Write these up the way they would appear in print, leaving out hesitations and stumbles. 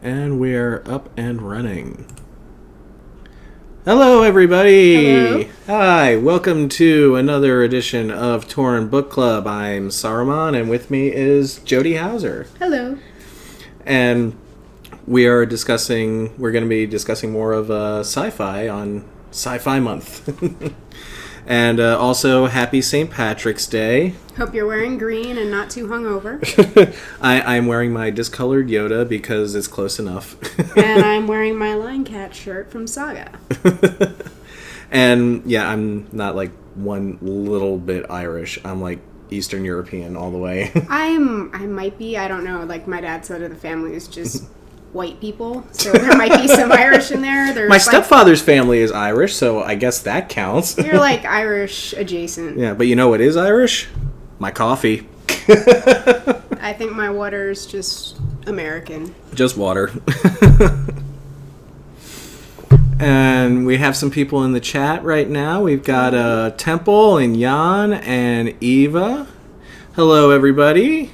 And we're up and running. Hello, everybody! Hello. Hi, welcome to another edition of Torn Book Club. I'm Sarumann, and with me is Jody Houser. Hello. And we're going to be discussing more of sci-fi on Sci-Fi Month. And also, happy St. Patrick's Day. Hope you're wearing green and not too hungover. I'm wearing my discolored Yoda because it's close enough. And I'm wearing my Lion Cat shirt from Saga. And yeah, I'm not like one little bit Irish. I'm like Eastern European all the way. I might be, I don't know, like my dad's side of the family is just white people, so there might be some Irish in there. There's My stepfather's family is Irish, so I guess that counts. You're like Irish adjacent. Yeah, but you know what is Irish? My coffee. I think my water's just American. Just water. And we have some people in the chat right now. We've got Temple and Jan and Eva. Hello, everybody.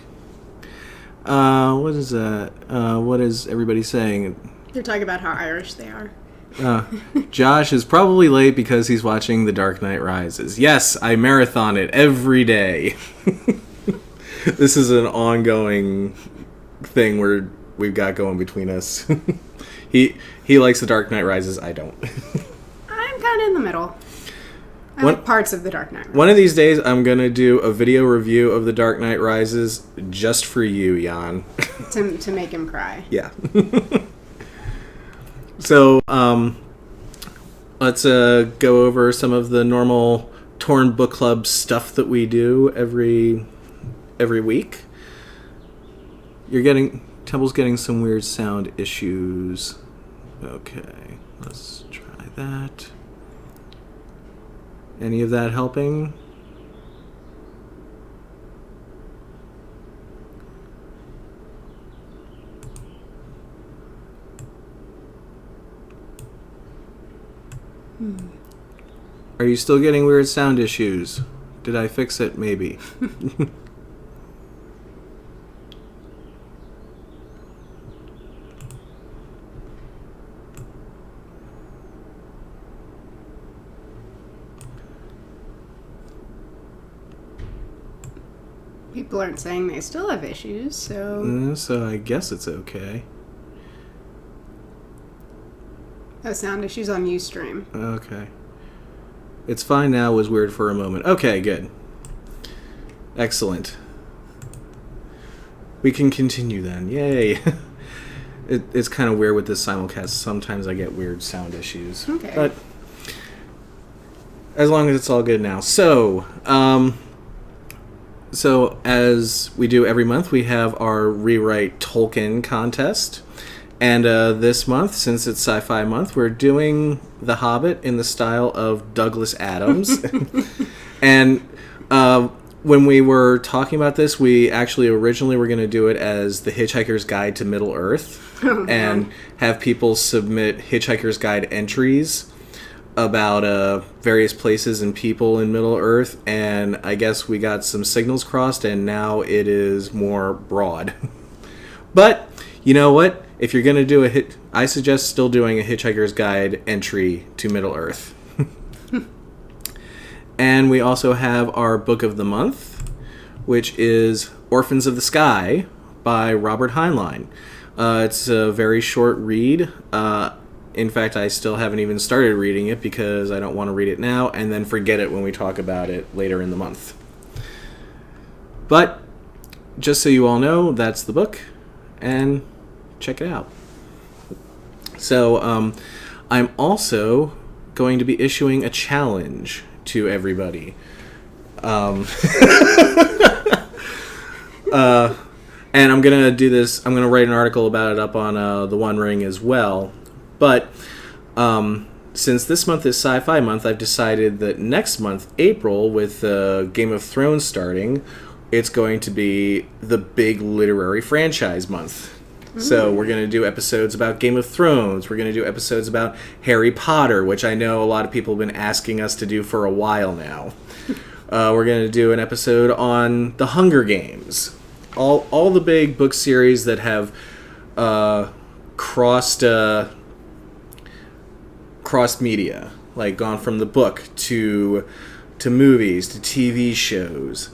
What is that? What is everybody saying? They're talking about how Irish they are. Josh is probably late because he's watching The Dark Knight Rises. Yes, I marathon it every day. This is an ongoing thing we've got going between us. He likes The Dark Knight Rises. I don't. I'm kind of in the middle. I like parts of The Dark Knight Rises. One of these days, I'm going to do a video review of The Dark Knight Rises just for you, Jan. to make him cry. Yeah. So, let's go over some of the normal Torn Book Club stuff that we do every week. Temple's getting some weird sound issues. Okay, let's try that. Any of that helping? Are you still getting weird sound issues? Did I fix it? Maybe. People aren't saying they still have issues, so... So I guess it's okay. Oh, sound issues on Ustream. Okay. It's fine now, was weird for a moment. Okay, good. Excellent. We can continue then. Yay. It's kind of weird with this simulcast. Sometimes I get weird sound issues. Okay. But as long as it's all good now. So as we do every month, we have our Rewrite Tolkien contest. And this month, since it's Sci-Fi Month, we're doing The Hobbit in the style of Douglas Adams. And when we were talking about this, we actually originally were going to do it as The Hitchhiker's Guide to Middle-earth. And have people submit Hitchhiker's Guide entries about various places and people in Middle-earth. And I guess we got some signals crossed, and now it is more broad. But you know what? If you're going to do I suggest still doing a Hitchhiker's Guide entry to Middle-earth. And we also have our book of the month, which is Orphans of the Sky by Robert Heinlein. It's a very short read. In fact, I still haven't even started reading it because I don't want to read it now and then forget it when we talk about it later in the month. But just so you all know, that's the book, and check it out. So I'm also going to be issuing a challenge to everybody. And I'm going to do this, I'm going to write an article about it up on The One Ring as well. But since this month is Sci-Fi Month, I've decided that next month, April, with Game of Thrones starting, it's going to be the big literary franchise month. So we're going to do episodes about Game of Thrones. We're going to do episodes about Harry Potter, which I know a lot of people have been asking us to do for a while now. We're going to do an episode on The Hunger Games. All the big book series that have crossed media, like gone from the book to movies to TV shows.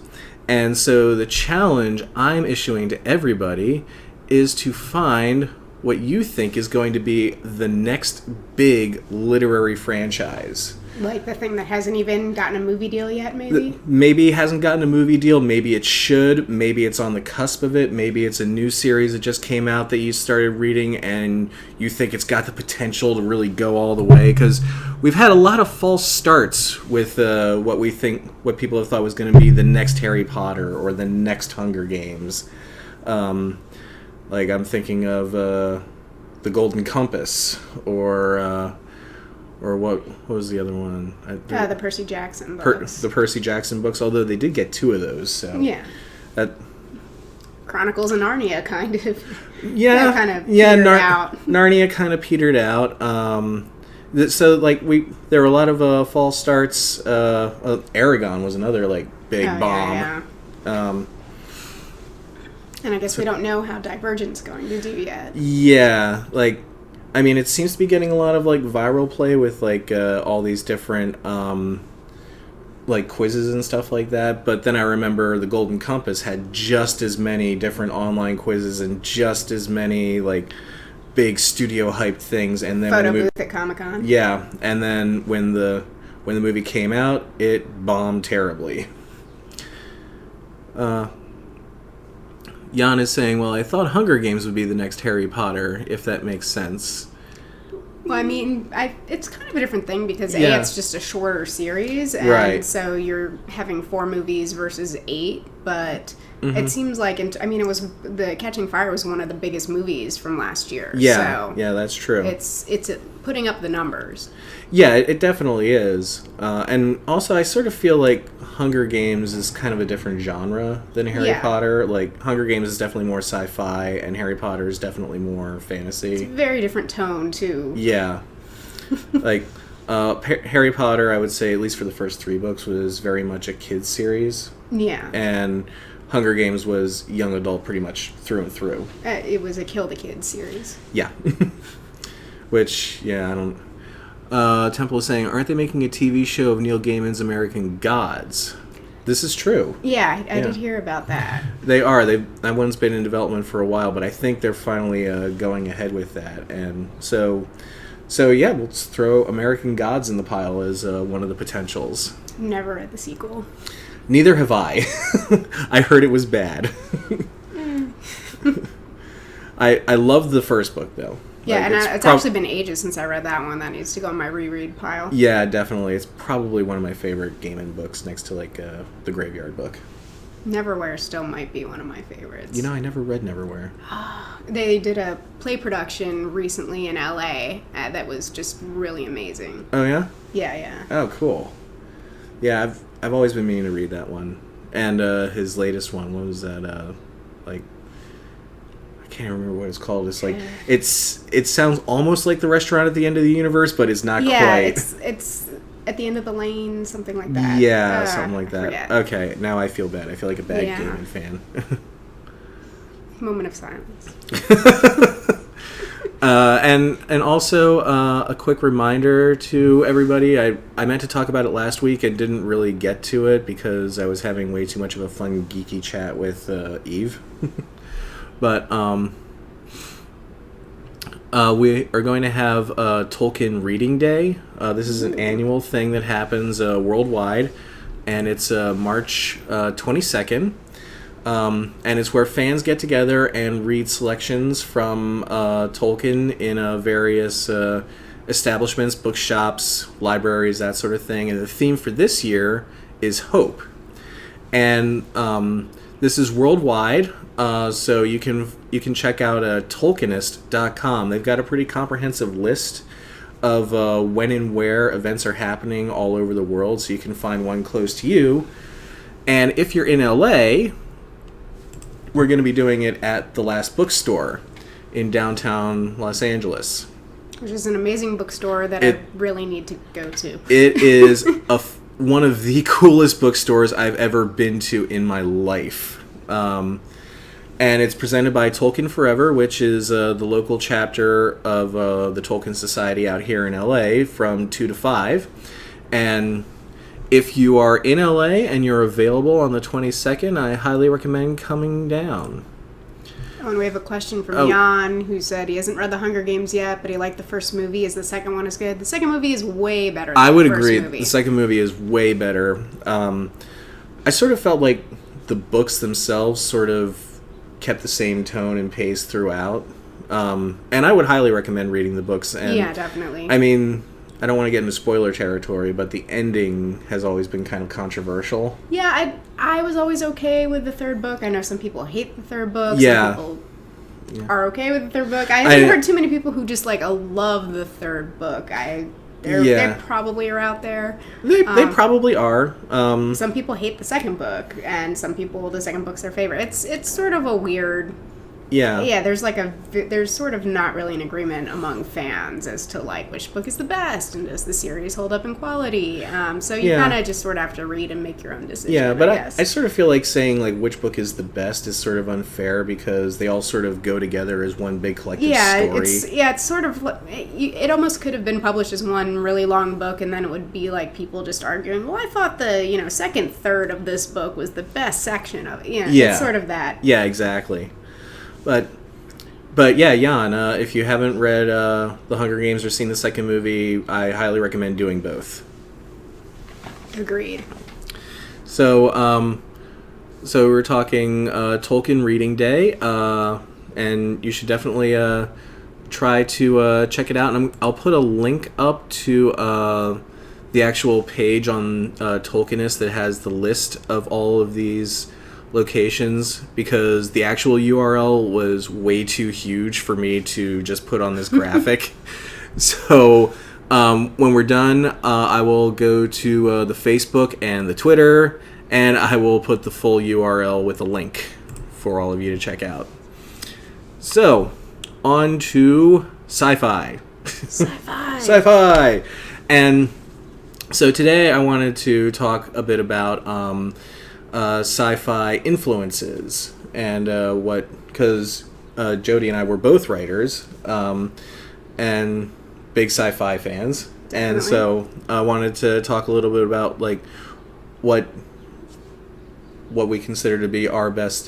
And so the challenge I'm issuing to everybody is to find what you think is going to be the next big literary franchise. Like the thing that hasn't even gotten a movie deal yet, maybe? Maybe it hasn't gotten a movie deal. Maybe it should. Maybe it's on the cusp of it. Maybe it's a new series that just came out that you started reading and you think it's got the potential to really go all the way. Because we've had a lot of false starts with what people have thought was going to be the next Harry Potter or the next Hunger Games. Like I'm thinking of The Golden Compass or what was the other one? The Percy Jackson books. The Percy Jackson books, although they did get 2 of those. So yeah. Chronicles of Narnia kind of. Yeah. Petered out. Narnia kind of petered out. So like there were a lot of false starts. Aragon was another like big bomb. Yeah. And I guess we don't know how Divergent's going to do yet. Yeah, like. I mean, it seems to be getting a lot of like viral play with like all these different like quizzes and stuff like that. But then I remember the Golden Compass had just as many different online quizzes and just as many like big studio hyped things. And then photo booth at Comic-Con. Yeah, and then when the movie came out, it bombed terribly. Jan is saying, well, I thought Hunger Games would be the next Harry Potter, if that makes sense. Well, I mean, it's kind of a different thing because it's just a shorter series, and so you're having 4 movies versus 8, but it seems like, it was the Catching Fire was one of the biggest movies from last year. Yeah, so that's true. It's putting up the numbers. Yeah, it definitely is. And also, I sort of feel like Hunger Games is kind of a different genre than Harry Potter. Like, Hunger Games is definitely more sci-fi, and Harry Potter is definitely more fantasy. It's a very different tone, too. Yeah. Like, Harry Potter, I would say, at least for the first 3 books, was very much a kid's series. Yeah. And Hunger Games was young adult pretty much through and through. It was a Kill the Kids series. Yeah. Which, I don't... Temple is saying, aren't they making a TV show of Neil Gaiman's American Gods? This is true. Yeah, I did hear about that. They are. That one's been in development for a while, but I think they're finally going ahead with that. And so yeah, we'll just throw American Gods in the pile as one of the potentials. Never read the sequel. Neither have I. I heard it was bad. I loved the first book, though. Yeah, like, and it's actually been ages since I read that one. That needs to go on my reread pile. Yeah, definitely. It's probably one of my favorite Gaiman books next to, like, the Graveyard Book. Neverwhere still might be one of my favorites. You know, I never read Neverwhere. They did a play production recently in L.A. That was just really amazing. Oh, yeah? Yeah. Oh, cool. Yeah, I've always been meaning to read that one. And his latest one, what was that, I can't remember what it's called. It's like it sounds almost like the restaurant at the end of the universe, but it's not quite. Yeah, it's at the end of the lane, something like that. Yeah, something like that. Forget. Okay, now I feel bad. I feel like a bad Gaiman fan. Moment of silence. And also a quick reminder to everybody. I meant to talk about it last week and didn't really get to it because I was having way too much of a fun geeky chat with Eve. But we are going to have Tolkien Reading Day. This is an annual thing that happens worldwide, and it's March 22nd. And it's where fans get together and read selections from Tolkien in various establishments, bookshops, libraries, that sort of thing. And the theme for this year is hope. And this is worldwide. So you can check out Tolkienist.com. They've got a pretty comprehensive list of when and where events are happening all over the world, so you can find one close to you. And if you're in LA, we're going to be doing it at the Last Bookstore in downtown Los Angeles. Which is an amazing bookstore that I really need to go to. It is one of the coolest bookstores I've ever been to in my life. And it's presented by Tolkien Forever, which is the local chapter of the Tolkien Society out here in LA from 2 to 5. And if you are in LA and you're available on the 22nd, I highly recommend coming down. Oh, and we have a question from Jan, who said he hasn't read The Hunger Games yet, but he liked the first movie. Is the second one as good? The second movie is way better than the first movie. The second movie is way better. I sort of felt like the books themselves sort of kept the same tone and pace throughout. And I would highly recommend reading the books. And, yeah, definitely. I mean, I don't want to get into spoiler territory, but the ending has always been kind of controversial. Yeah, I was always okay with the third book. I know some people hate the third book. Yeah. Some people are okay with the third book. I haven't heard too many people who just, like, love the third book. They probably are out there. They probably are. Some people hate the second book, and some people, the second book's their favorite. It's sort of a weird... Yeah, there's sort of not really an agreement among fans as to, like, which book is the best, and does the series hold up in quality. So you kind of just sort of have to read and make your own decision. Yeah, but I sort of feel like saying, like, which book is the best is sort of unfair, because they all sort of go together as one big collective story. It's sort of... It almost could have been published as one really long book, and then it would be, like, people just arguing, well, I thought the, second third of this book was the best section of it. It's sort of that. Yeah, exactly. But yeah, Jan, if you haven't read The Hunger Games or seen the second movie, I highly recommend doing both. Agreed. So we're talking Tolkien Reading Day, and you should definitely try to check it out. And I'll put a link up to the actual page on Tolkienist that has the list of all of these locations, because the actual URL was way too huge for me to just put on this graphic. So when we're done, I will go to the Facebook and the Twitter, and I will put the full URL with a link for all of you to check out. So, on to sci-fi. Sci-fi! And so today I wanted to talk a bit about sci-fi influences, and because Jody and I were both writers and big sci-fi fans. Definitely. And so I wanted to talk a little bit about, like, what we consider to be our biggest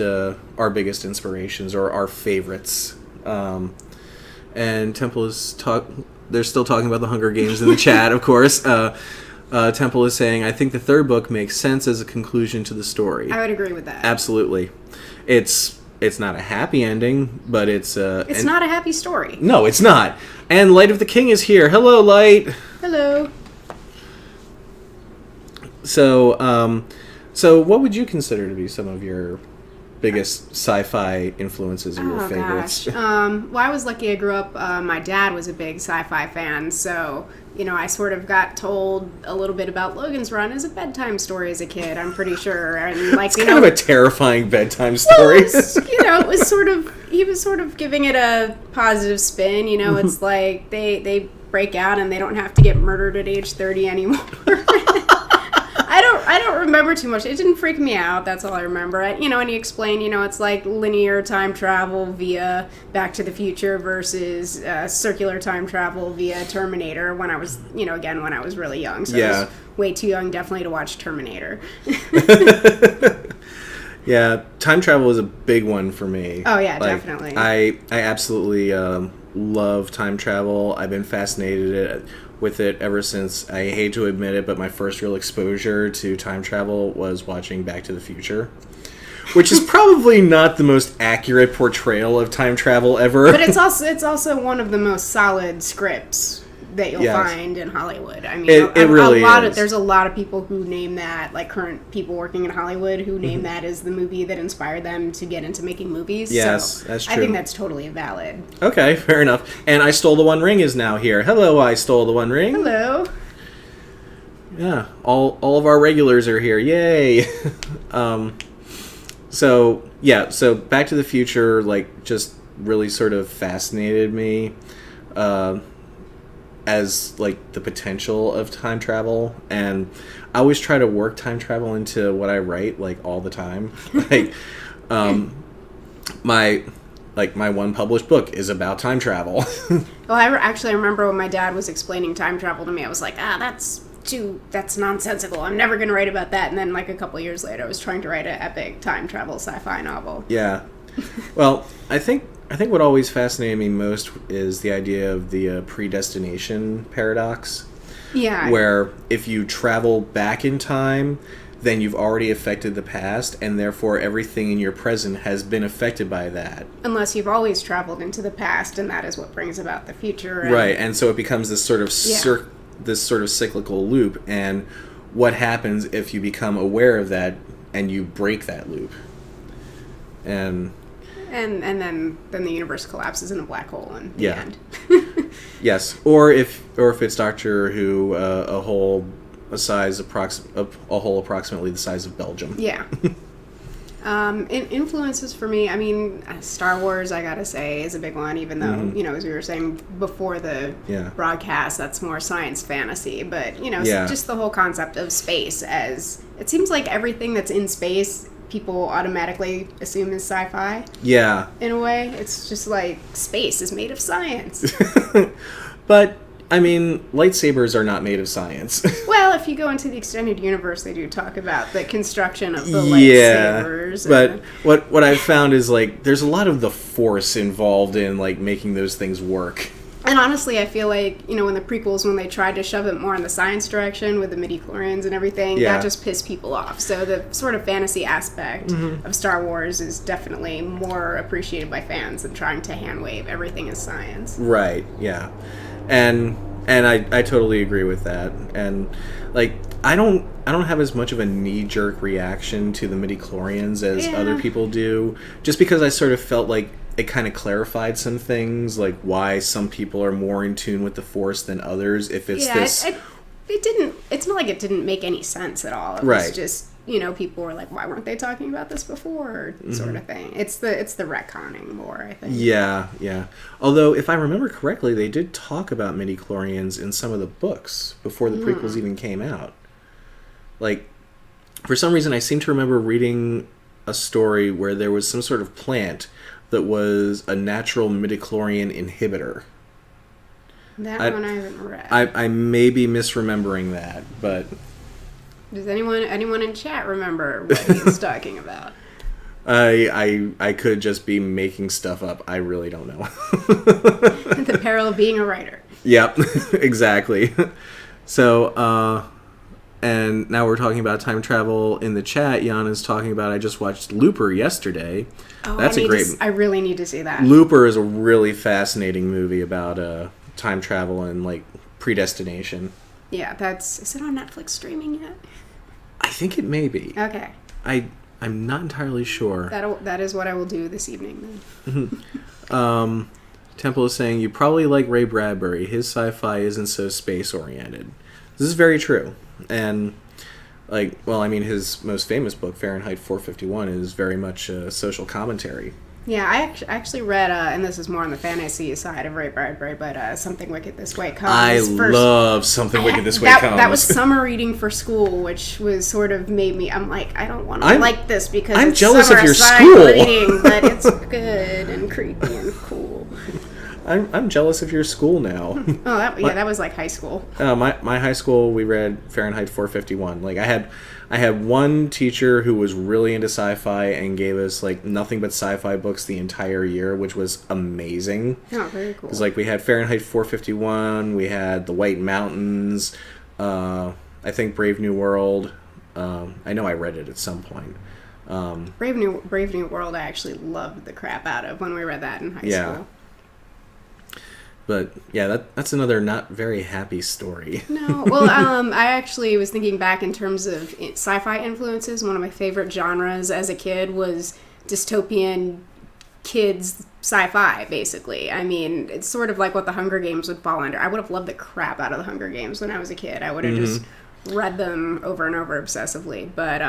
inspirations, or our favorites. And Temple is they're still talking about the Hunger Games in the chat, of course. Temple is saying, I think the third book makes sense as a conclusion to the story. I would agree with that. Absolutely. It's not a happy ending, but it's not a happy story. No, it's not. And Light of the King is here. Hello, Light. Hello. So what would you consider to be some of your biggest sci-fi influences or your favorites? Gosh. Well, I was lucky. I grew up. My dad was a big sci-fi fan, so I sort of got told a little bit about Logan's Run as a bedtime story as a kid. I'm pretty sure, and like, it's kind of a terrifying bedtime story. Well, it was sort of. He was sort of giving it a positive spin. It's like they break out and they don't have to get murdered at age 30 anymore. I don't remember too much. It didn't freak me out. That's all I remember. And he explained, it's like linear time travel via Back to the Future versus circular time travel via Terminator. When I was, again, when I was really young. So I was way too young, definitely, to watch Terminator. Yeah, time travel is a big one for me. Oh yeah, definitely. I absolutely love time travel. I've been fascinated with it ever since, I hate to admit it, but my first real exposure to time travel was watching Back to the Future, which is probably not the most accurate portrayal of time travel ever. But it's also one of the most solid scripts that you'll find in Hollywood. I mean, it really is. There's a lot of people who name that, like current people working in Hollywood, who name that as the movie that inspired them to get into making movies. Yes, so that's true. I think that's totally valid. Okay, fair enough. And I Stole the One Ring is now here. Hello, I Stole the One Ring. Hello. Yeah, all of our regulars are here. Yay! So Back to the Future, like, just really sort of fascinated me. As like the potential of time travel, and I always try to work time travel into what I write, like, all the time. Like, my one published book is about time travel. Well, I remember when my dad was explaining time travel to me, I was like, that's nonsensical. I'm never going to write about that. And then like a couple years later, I was trying to write an epic time travel sci-fi novel. Yeah. Well, I think what always fascinated me most is the idea of the predestination paradox. Yeah. Where if you travel back in time, then you've already affected the past, and therefore everything in your present has been affected by that. Unless you've always traveled into the past, and that is what brings about the future. Right, and so it becomes this sort of this sort of cyclical loop. And what happens if you become aware of that and you break that loop? And then the universe collapses in a black hole in the end. Yes, or if it's Doctor Who, a hole approximately the size of Belgium. Yeah. Influences for me, I mean, Star Wars, I gotta say, is a big one, even though, as we were saying before the broadcast, that's more science fantasy. But, just the whole concept of space, as it seems like everything that's in space, people automatically assume is sci-fi. Yeah. In a way. It's just like space is made of science. But, I mean, lightsabers are not made of science. Well, if you go into the extended universe, they do talk about the construction of the lightsabers. But what I've found is, like, there's a lot of the Force involved in, like, making those things work. And honestly, I feel like, in the prequels, when they tried to shove it more in the science direction with the midichlorians and everything, that just pissed people off. So the sort of fantasy aspect of Star Wars is definitely more appreciated by fans than trying to hand-wave everything as science. Right, yeah. And I totally agree with that. And, like, I don't have as much of a knee-jerk reaction to the midichlorians as other people do, just because I sort of felt like it kind of clarified some things, like why some people are more in tune with the Force than others. If it's it's not like it didn't make any sense at all. It was just, people were like, why weren't they talking about this before, sort of thing. It's the retconning more, I think. Yeah. Although, if I remember correctly, they did talk about midichlorians in some of the books before the prequels even came out. Like, for some reason, I seem to remember reading a story where there was some sort of plant that was a natural midichlorian inhibitor. That one I haven't read. I may be misremembering that, but... Does anyone in chat remember what he was talking about? I could just be making stuff up. I really don't know. The peril of being a writer. Yep, exactly. So, and now we're talking about time travel in the chat. Jan is talking about, I just watched Looper yesterday. Oh, I really need to see that. Looper is a really fascinating movie about time travel and, like, predestination. Yeah, is it on Netflix streaming yet? I think it may be. Okay. I'm not entirely sure. That is what I will do this evening then. Temple is saying, you probably like Ray Bradbury. His sci-fi isn't so space-oriented. This is very true. And, like, well, I mean, his most famous book, Fahrenheit 451, is very much a social commentary. Yeah, I actually read, and this is more on the fantasy side of Ray Bradbury, but Something Wicked This Way Comes. I love Something Wicked This Way Comes. That was summer reading for school, which was sort of made me, I'm like, I don't want to like this because I'm it's jealous summer of your side school. reading, but it's good and creepy and cool. I'm jealous of your school now. Oh, that was like high school. My high school, we read Fahrenheit 451. Like, I had one teacher who was really into sci-fi and gave us, like, nothing but sci-fi books the entire year, which was amazing. Oh, very cool. Because, like, we had Fahrenheit 451, we had The White Mountains, I think Brave New World. I know I read it at some point. Brave New World I actually loved the crap out of when we read that in high school. But, yeah, that's another not very happy story. No. Well, I actually was thinking back in terms of sci-fi influences. One of my favorite genres as a kid was dystopian kids sci-fi, basically. I mean, it's sort of like what the Hunger Games would fall under. I would have loved the crap out of the Hunger Games when I was a kid. I would have just read them over and over obsessively. But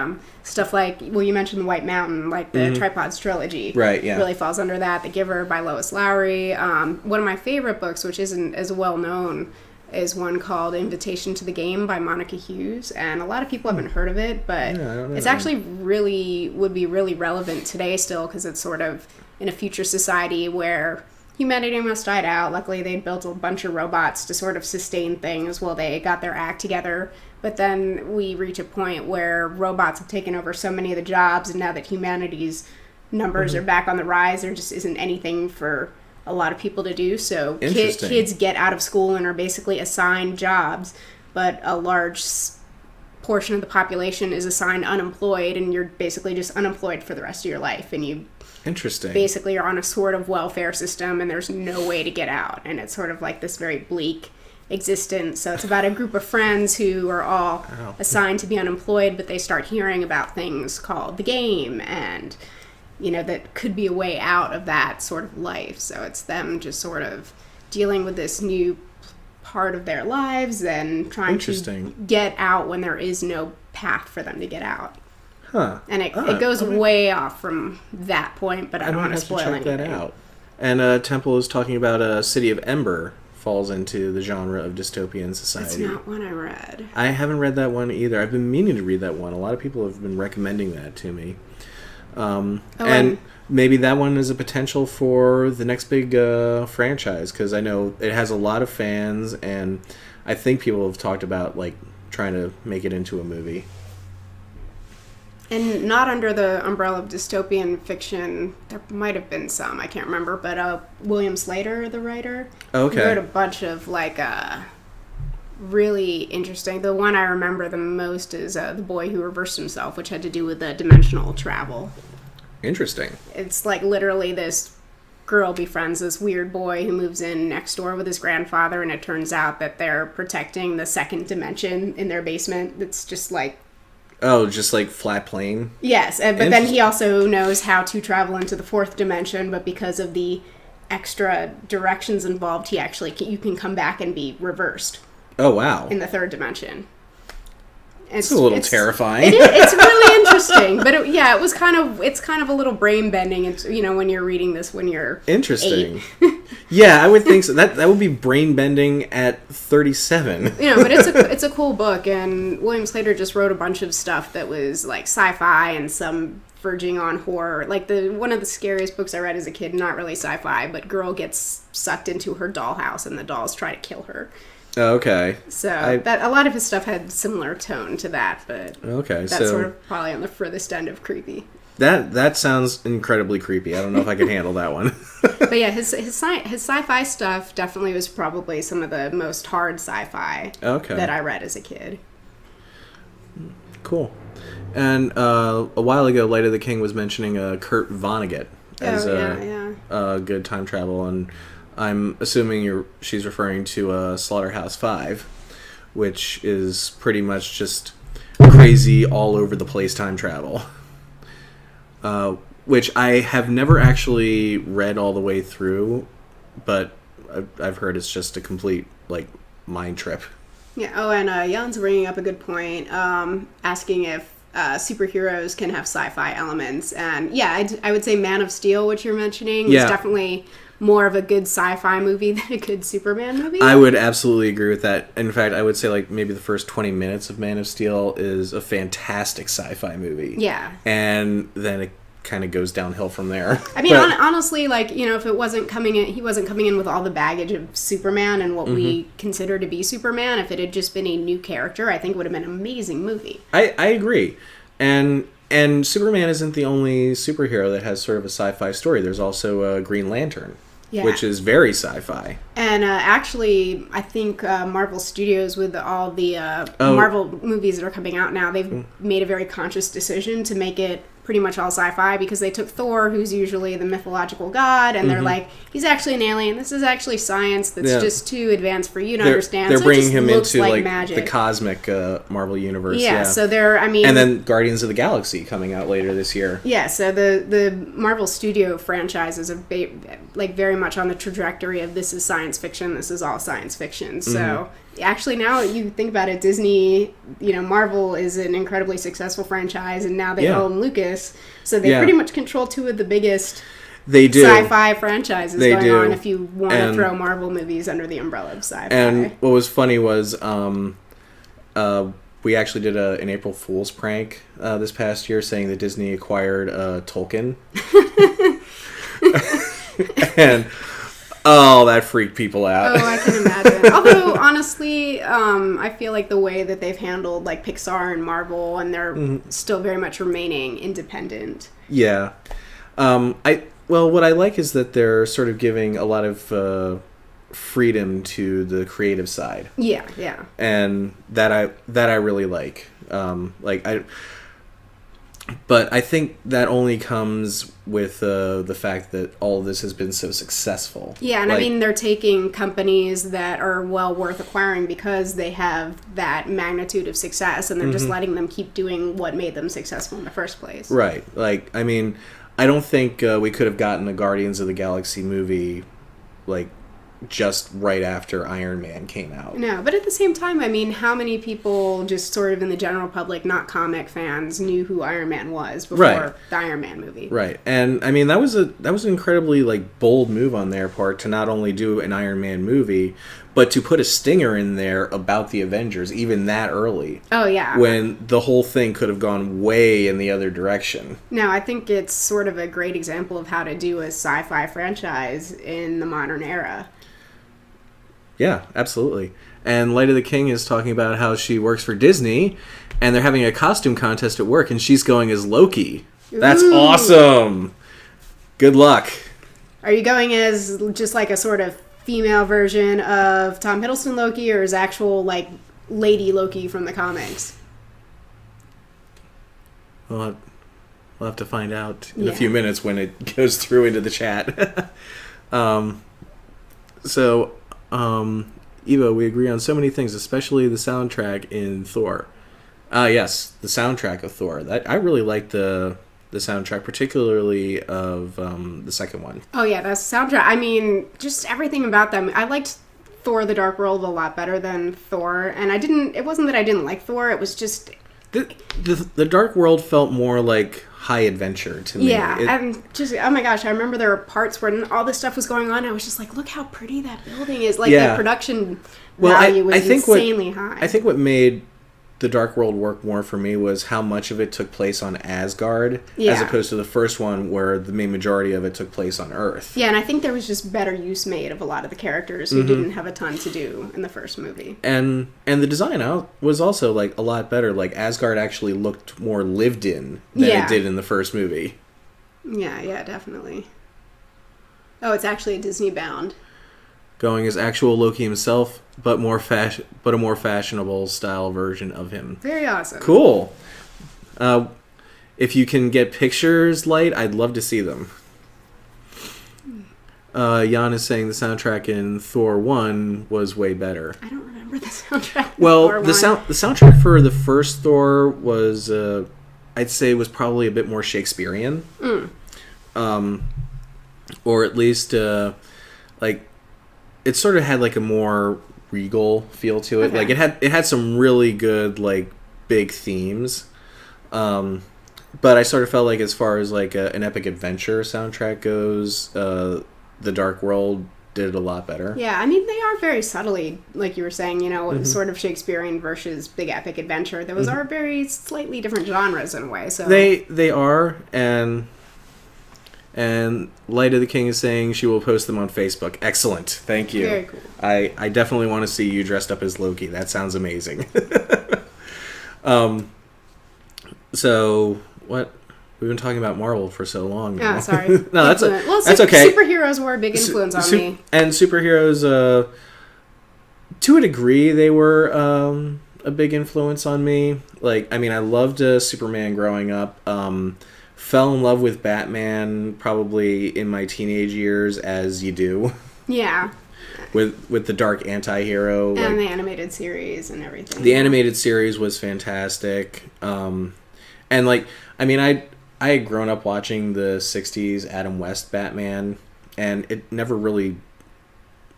stuff like, well, you mentioned The White Mountain, like the Tripods trilogy. Right, yeah. Really falls under that. The Giver by Lois Lowry. One of my favorite books, which isn't as well known, is one called Invitation to the Game by Monica Hughes. And a lot of people haven't heard of it, but it's actually would be really relevant today still, because it's sort of in a future society where humanity almost died out. Luckily, they'd built a bunch of robots to sort of sustain things while they got their act together. But then we reach a point where robots have taken over so many of the jobs, and now that humanity's numbers are back on the rise, there just isn't anything for a lot of people to do. So kids get out of school and are basically assigned jobs, but a large portion of the population is assigned unemployed, and you're basically just unemployed for the rest of your life. And you basically are on a sort of welfare system, and there's no way to get out. And it's sort of like this very bleak existence. So it's about a group of friends who are all assigned to be unemployed, but they start hearing about things called the game, and that could be a way out of that sort of life. So it's them just sort of dealing with this new part of their lives and trying to get out when there is no path for them to get out. Huh. And it goes way off from that point, but I don't want to spoil anything. That out. And Temple is talking about City of Ember falls into the genre of dystopian society. That's not one I read. I haven't read that one either. I've been meaning to read that one. A lot of people have been recommending that to me. And maybe that one is a potential for the next big franchise, because I know it has a lot of fans, and I think people have talked about trying to make it into a movie. And not under the umbrella of dystopian fiction. There might have been some, I can't remember, but William Slater, the writer, he wrote a bunch of really interesting. The one I remember the most is The Boy Who Reversed Himself, which had to do with dimensional travel. Interesting. It's literally this girl befriends this weird boy who moves in next door with his grandfather, and it turns out that they're protecting the second dimension in their basement. It's just just flat plane? Yes, but then he also knows how to travel into the fourth dimension, but because of the extra directions involved, you can come back and be reversed. Oh, wow. In the third dimension. It's a little terrifying. It's really interesting, but it's kind of a little brain bending. It's when you're reading this when you're interesting. 8. Yeah, I would think so. That would be brain bending at 37. But it's a cool book, and William Slater just wrote a bunch of stuff that was sci-fi and some verging on horror. One of the scariest books I read as a kid, not really sci-fi, but girl gets sucked into her dollhouse and the dolls try to kill her. Okay. So a lot of his stuff had similar tone to that, but that's sort of probably on the furthest end of creepy. That sounds incredibly creepy. I don't know if I could handle that one. But yeah, his sci-fi stuff definitely was probably some of the most hard sci-fi that I read as a kid. Cool. And a while ago, Light of the King was mentioning Kurt Vonnegut as a good time travel, and I'm assuming she's referring to Slaughterhouse-5, which is pretty much just crazy all over the place time travel. Which I have never actually read all the way through, but I've heard it's just a complete mind trip. Yeah. Oh, and Jan's bringing up a good point, asking if superheroes can have sci-fi elements, and I would say Man of Steel, which you're mentioning, is definitely more of a good sci-fi movie than a good Superman movie. I would absolutely agree with that. In fact, I would say maybe the first 20 minutes of Man of Steel is a fantastic sci-fi movie. Yeah. And then it kind of goes downhill from there. I mean, honestly, if it wasn't coming in, he wasn't coming in with all the baggage of Superman and what we consider to be Superman. If it had just been a new character, I think it would have been an amazing movie. I agree. And Superman isn't the only superhero that has sort of a sci-fi story. There's also Green Lantern. Yeah. Which is very sci-fi. And actually, I think Marvel Studios, with all the Marvel movies that are coming out now, they've made a very conscious decision to make it pretty much all sci-fi, because they took Thor, who's usually the mythological god, and they're he's actually an alien. This is actually science that's just too advanced for you to understand. They're bringing him into magic. The cosmic Marvel universe. Yeah, so and then Guardians of the Galaxy coming out later this year. Yeah, so the Marvel Studio franchises are very much on the trajectory of this is science fiction, this is all science fiction. So actually, now you think about it, Disney, Marvel is an incredibly successful franchise, and now they own Lucas, so they pretty much control two of the biggest sci-fi franchises on if you want to throw Marvel movies under the umbrella of sci-fi. And what was funny was we actually did an April Fool's prank this past year saying that Disney acquired Tolkien. And oh, that freaked people out. Oh, I can imagine. Although, honestly, I feel like the way that they've handled like Pixar and Marvel, and they're still very much remaining independent. Yeah. What I like is that they're sort of giving a lot of freedom to the creative side. Yeah, yeah. And that I really like. But I think that only comes with the fact that all of this has been so successful. Yeah, and I mean, they're taking companies that are well worth acquiring because they have that magnitude of success, and they're just letting them keep doing what made them successful in the first place. Right. Like, I mean, I don't think we could have gotten a Guardians of the Galaxy movie, like, just right after Iron Man came out. No, but at the same time, I mean, how many people just sort of in the general public, not comic fans, knew who Iron Man was before the Iron Man movie? Right. And I mean, that was an incredibly like bold move on their part to not only do an Iron Man movie, but to put a stinger in there about the Avengers even that early. Oh, yeah. When the whole thing could have gone way in the other direction. No, I think it's sort of a great example of how to do a sci-fi franchise in the modern era. Yeah, absolutely. And Light of the King is talking about how she works for Disney, and they're having a costume contest at work, and she's going as Loki. That's awesome! Good luck. Are you going as just like a sort of female version of Tom Hiddleston Loki, or is actual, like, Lady Loki from the comics? We'll have to find out in a few minutes when it goes through into the chat. Evo, we agree on so many things, especially the soundtrack in Thor. Yes, the soundtrack of Thor. I really like the soundtrack, particularly of the second one. Oh yeah, the soundtrack. I mean, just everything about them. I liked Thor: The Dark World a lot better than Thor, and it wasn't that I didn't like Thor. It was just the Dark World felt more like high adventure to me. Yeah, and just, oh my gosh, I remember there were parts where all this stuff was going on. I was just like, look how pretty that building is. Like, the production value was insanely high. I think what made the Dark World work more for me was how much of it took place on Asgard, as opposed to the first one where the main majority of it took place on Earth. Yeah, and I think there was just better use made of a lot of the characters who didn't have a ton to do in the first movie. And the design out was also like a lot better. Like, Asgard actually looked more lived in than it did in the first movie. Yeah, definitely. Oh, it's actually a Disney bound. Going as actual Loki himself, but a more fashionable style version of him. Very awesome. Cool. If you can get pictures, Light, I'd love to see them. Jan is saying the soundtrack in Thor 1 was way better. I don't remember the soundtrack. Well, the soundtrack for the first Thor was, I'd say, was probably a bit more Shakespearean. Or at least, like, it sort of had like a more regal feel to it. Okay. Like, it had some really good, like, big themes. But I sort of felt like, as far as like an epic adventure soundtrack goes, The Dark World did it a lot better. Yeah, I mean, they are very subtly, like you were saying, sort of Shakespearean versus big epic adventure. Those are very slightly different genres in a way. So they are, and Light of the King is saying she will post them on Facebook. Excellent. Thank you. Very cool. I definitely want to see you dressed up as Loki. That sounds amazing. So, what? We've been talking about Marvel for so long now. Oh, sorry. No, that's okay. Superheroes were a big influence on me. And superheroes, to a degree, they were a big influence on me. Like, I mean, I loved Superman growing up. Fell in love with Batman probably in my teenage years, as you do. Yeah. With the dark anti-hero. And the animated series and everything. The animated series was fantastic. And, like, I mean, I had grown up watching the 60s Adam West Batman, and it never really,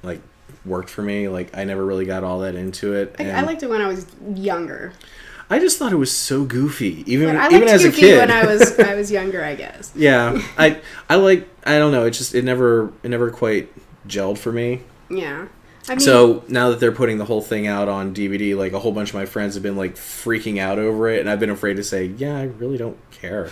like, worked for me. Like, I never really got all that into it. I liked it when I was younger. I just thought it was so goofy, even as a kid. When I was younger, I guess. Yeah, I don't know. It never quite gelled for me. Yeah. I mean, so now that they're putting the whole thing out on DVD, like, a whole bunch of my friends have been like freaking out over it, and I've been afraid to say, yeah, I really don't care.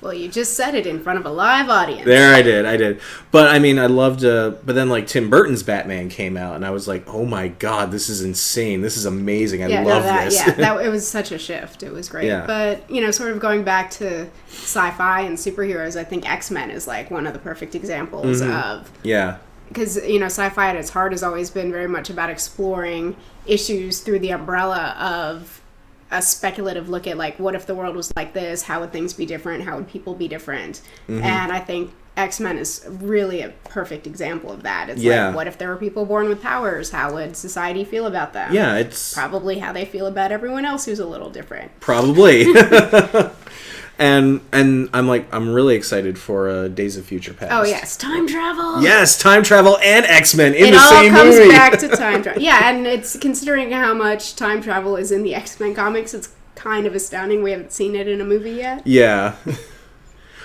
Well, you just said it in front of a live audience. There, I did. But I mean, I loved. But then, like, Tim Burton's Batman came out, and I was like, "Oh my god, this is insane! This is amazing! I love this." Yeah, it was such a shift. It was great. Yeah. But sort of going back to sci-fi and superheroes, I think X-Men is like one of the perfect examples of. Yeah. Because sci-fi at its heart has always been very much about exploring issues through the umbrella of a speculative look at, like, what if the world was like this? How would things be different? How would people be different? And I think X-Men is really a perfect example of that. It's like, what if there were people born with powers? How would society feel about them? Yeah, it's probably how they feel about everyone else who's a little different. Probably. And I'm really excited for Days of Future Past. Oh yes, time travel. Yes, time travel and X-Men in the same movie. It all comes back to time travel. Yeah, and it's considering how much time travel is in the X-Men comics, it's kind of astounding we haven't seen it in a movie yet. Yeah.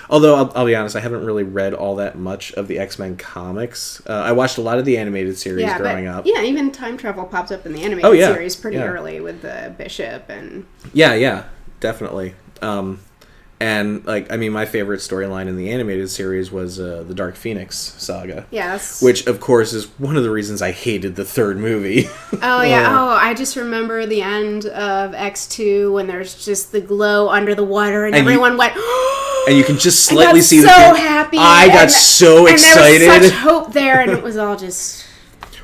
Although I'll be honest, I haven't really read all that much of the X-Men comics. I watched a lot of the animated series growing up. Yeah, even time travel popped up in the animated series pretty early with the Bishop and. Yeah, definitely. And, like, I mean, my favorite storyline in the animated series was the Dark Phoenix saga. Yeah, which, of course, is one of the reasons I hated the third movie. Oh, yeah. I just remember the end of X2 when there's just the glow under the water and everyone went... And you can just slightly see the... I got so happy. I got so excited. And there was such hope there, and it was all just...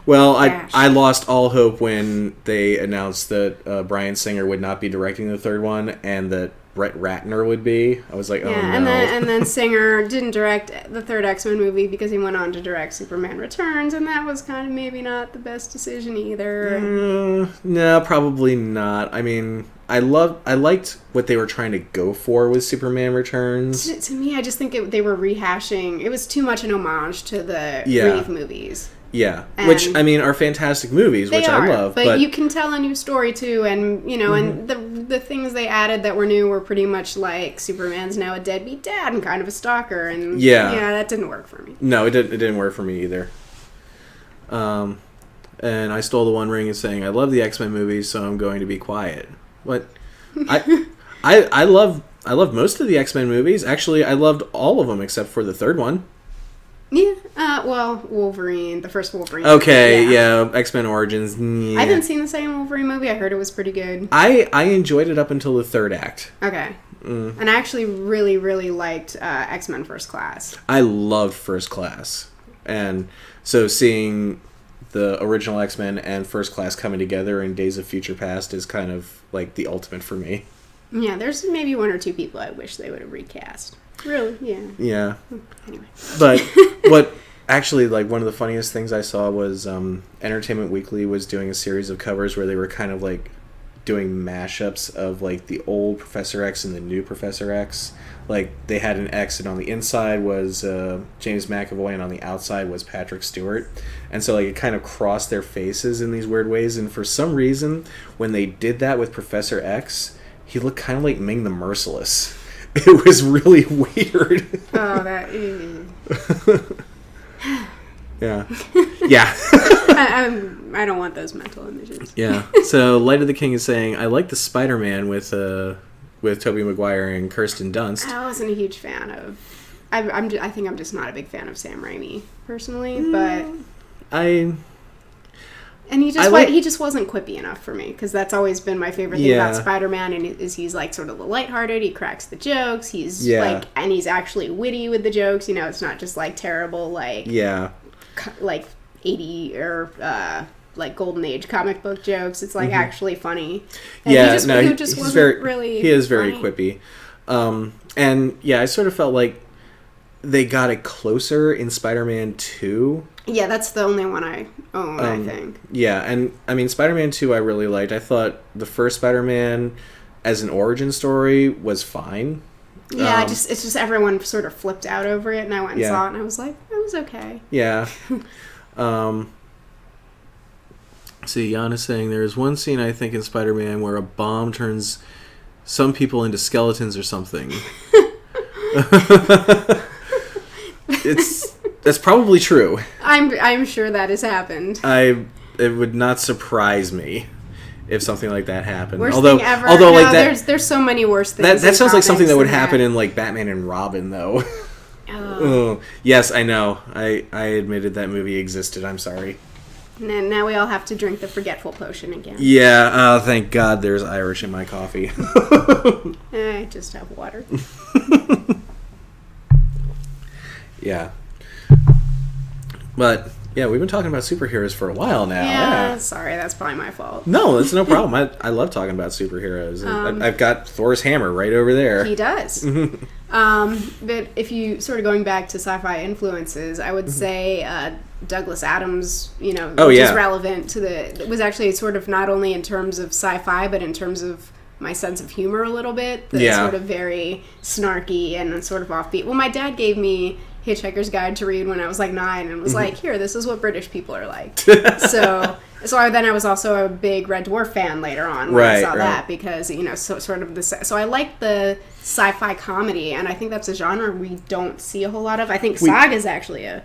Well, I lost all hope when they announced that Bryan Singer would not be directing the third one, and that Brett Ratner would be. I was like, oh no. And then Singer didn't direct the third X-Men movie because he went on to direct Superman Returns, and that was kind of maybe not the best decision either. No, probably not. I mean, I liked what they were trying to go for with Superman Returns. To me, I just think they were rehashing. It was too much an homage to the Reeve movies. Yeah, which, I mean, are fantastic movies, which I love. But you can tell a new story, too, and, and the things they added that were new were pretty much like Superman's now a deadbeat dad and kind of a stalker, and, that didn't work for me. No, it didn't work for me either. And I stole the One Ring and saying, I love the X-Men movies, so I'm going to be quiet. But I love most of the X-Men movies. Actually, I loved all of them except for the third one. Yeah, Wolverine, the first Wolverine. Okay, yeah, X-Men Origins. Yeah. I haven't seen the second Wolverine movie. I heard it was pretty good. I enjoyed it up until the third act. Okay. And I actually really, really liked X-Men First Class. I loved First Class. And so seeing the original X-Men and First Class coming together in Days of Future Past is kind of like the ultimate for me. Yeah, there's maybe one or two people I wish they would have recast. Really? Yeah. Yeah. Anyway. But what actually, like, one of the funniest things I saw was Entertainment Weekly was doing a series of covers where they were kind of like doing mashups of like the old Professor X and the new Professor X. Like, they had an X, and on the inside was James McAvoy, and on the outside was Patrick Stewart. And so, like, it kind of crossed their faces in these weird ways. And for some reason, when they did that with Professor X, he looked kind of like Ming the Merciless. It was really weird. Oh, that... Yeah. Yeah. I don't want those mental images. Yeah. So, Light of the King is saying, I like the Spider-Man with Tobey Maguire and Kirsten Dunst. I wasn't a huge fan of... I think I'm just not a big fan of Sam Raimi, personally, but... And he just wasn't quippy enough for me, because that's always been my favorite thing about Spider-Man, and is he's like sort of the lighthearted, he cracks the jokes, he's like, and he's actually witty with the jokes, it's not just like terrible, like, like 80 or like Golden Age comic book jokes, it's like actually funny. And he just wasn't really He is very funny. quippy. And yeah, I sort of felt like they got it closer in Spider-Man 2. Yeah, that's the only one I own, I think. Yeah, and I mean, Spider-Man 2 I really liked. I thought the first Spider-Man as an origin story was fine. Yeah, it's just everyone sort of flipped out over it, and I went and saw it, and I was like, that was okay. Yeah. See, Jan is saying there's one scene, I think, in Spider-Man where a bomb turns some people into skeletons or something. That's probably true. I'm sure that has happened. It would not surprise me if something like that happened. Worst thing ever. Although, no, like there's so many worse things. That sounds like something that would happen in like Batman and Robin, though. Oh. Yes, I know. I admitted that movie existed. I'm sorry. And now we all have to drink the forgetful potion again. Yeah. Thank God there's Irish in my coffee. I just have water. Yeah. But yeah, we've been talking about superheroes for a while now. Yeah. Sorry, that's probably my fault. No, that's no problem. I love talking about superheroes. I've got Thor's hammer right over there. He does. But if you sort of going back to sci-fi influences, I would say Douglas Adams, which is relevant to it was actually sort of not only in terms of sci-fi, but in terms of my sense of humor a little bit. Sort of very snarky and sort of offbeat. Well, my dad gave me Hitchhiker's Guide to read when I was like 9 and was like, here, this is what British people are like. So then I was also a big Red Dwarf fan later on when I saw that because, so I like the sci-fi comedy, and I think that's a genre we don't see a whole lot of. I think Saga is actually a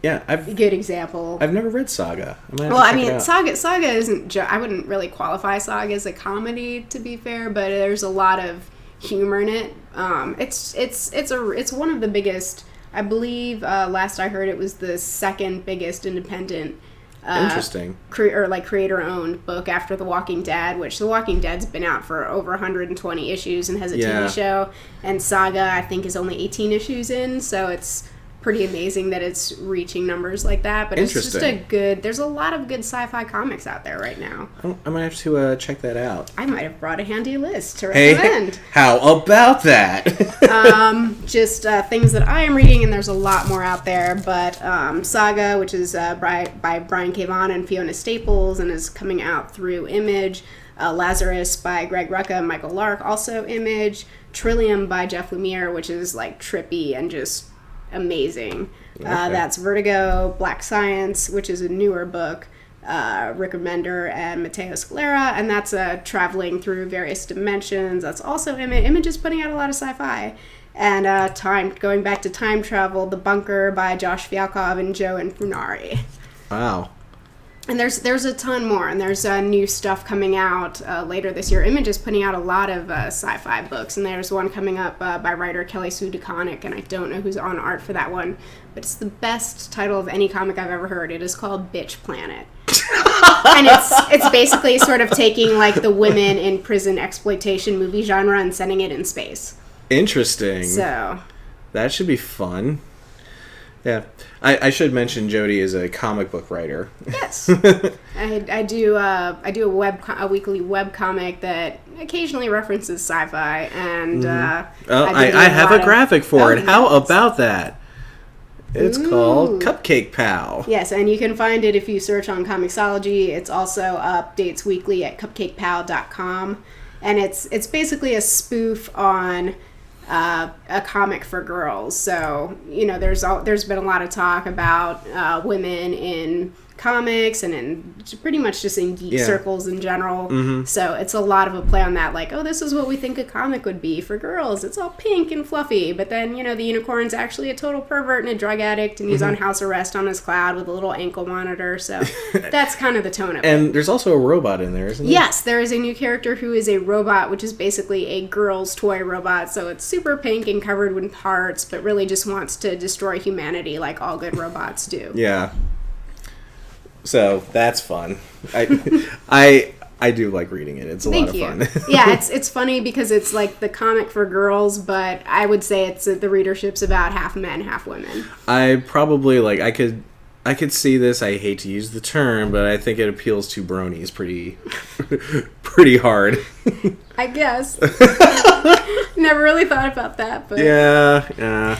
good example. I've never read Saga. Saga isn't. I wouldn't really qualify Saga as a comedy, to be fair, but there's a lot of humor in it. It's one of the biggest. I believe last I heard it was the second biggest independent. Interesting. Creator-owned book after The Walking Dead, which The Walking Dead's been out for over 120 issues and has a TV show, and Saga I think is only 18 issues in, so it's pretty amazing that it's reaching numbers like that. But it's just there's a lot of good sci-fi comics out there right now. I might have to check that out. I might have brought a handy list to recommend. Hey, how about that? Just things that I am reading, and there's a lot more out there, but Saga, which is by Brian K. Vaughan and Fiona Staples and is coming out through Image. Lazarus by Greg Rucka and Michael Lark, also Image. Trillium by Jeff Lemire, which is like trippy and just amazing. Okay. That's Vertigo. Black Science, which is a newer book, Rick Remender and Matteo Scalera, and that's traveling through various dimensions. That's also Image is putting out a lot of sci-fi. And going back to time travel, The Bunker by Josh Fialkov and Joe Infunari. Wow. And there's a ton more, and there's new stuff coming out later this year. Image is putting out a lot of sci-fi books, and there's one coming up by writer Kelly Sue DeConnick, and I don't know who's on art for that one, but it's the best title of any comic I've ever heard. It is called Bitch Planet. And it's basically sort of taking like the women in prison exploitation movie genre and sending it in space. Interesting. So that should be fun. Yeah, I should mention Jody is a comic book writer. Yes, I do a weekly web comic that occasionally references sci-fi, and I have a graphic for it. How about that? It's called Cupcake Pal. Yes, and you can find it if you search on Comixology. It's also updates weekly at cupcakepal.com, and it's basically a spoof on a comic for girls. So there's been a lot of talk about women in comics and in pretty much just in geek circles in general. Mm-hmm. So it's a lot of a play on that, like, oh, this is what we think a comic would be for girls. It's all pink and fluffy, but then the unicorn's actually a total pervert and a drug addict, and he's on house arrest on his cloud with a little ankle monitor. So that's kind of the tone of it. And there's also a robot in there, isn't there? Yes, there is a new character who is a robot, which is basically a girl's toy robot. So it's super pink and covered with parts, but really just wants to destroy humanity like all good robots do. Yeah. So that's fun. I do like reading it. It's a lot of fun. Yeah, it's funny because it's like the comic for girls, but I would say it's the readership's about half men, half women. I probably I could see this. I hate to use the term, but I think it appeals to bronies pretty hard. I guess. Never really thought about that, but yeah.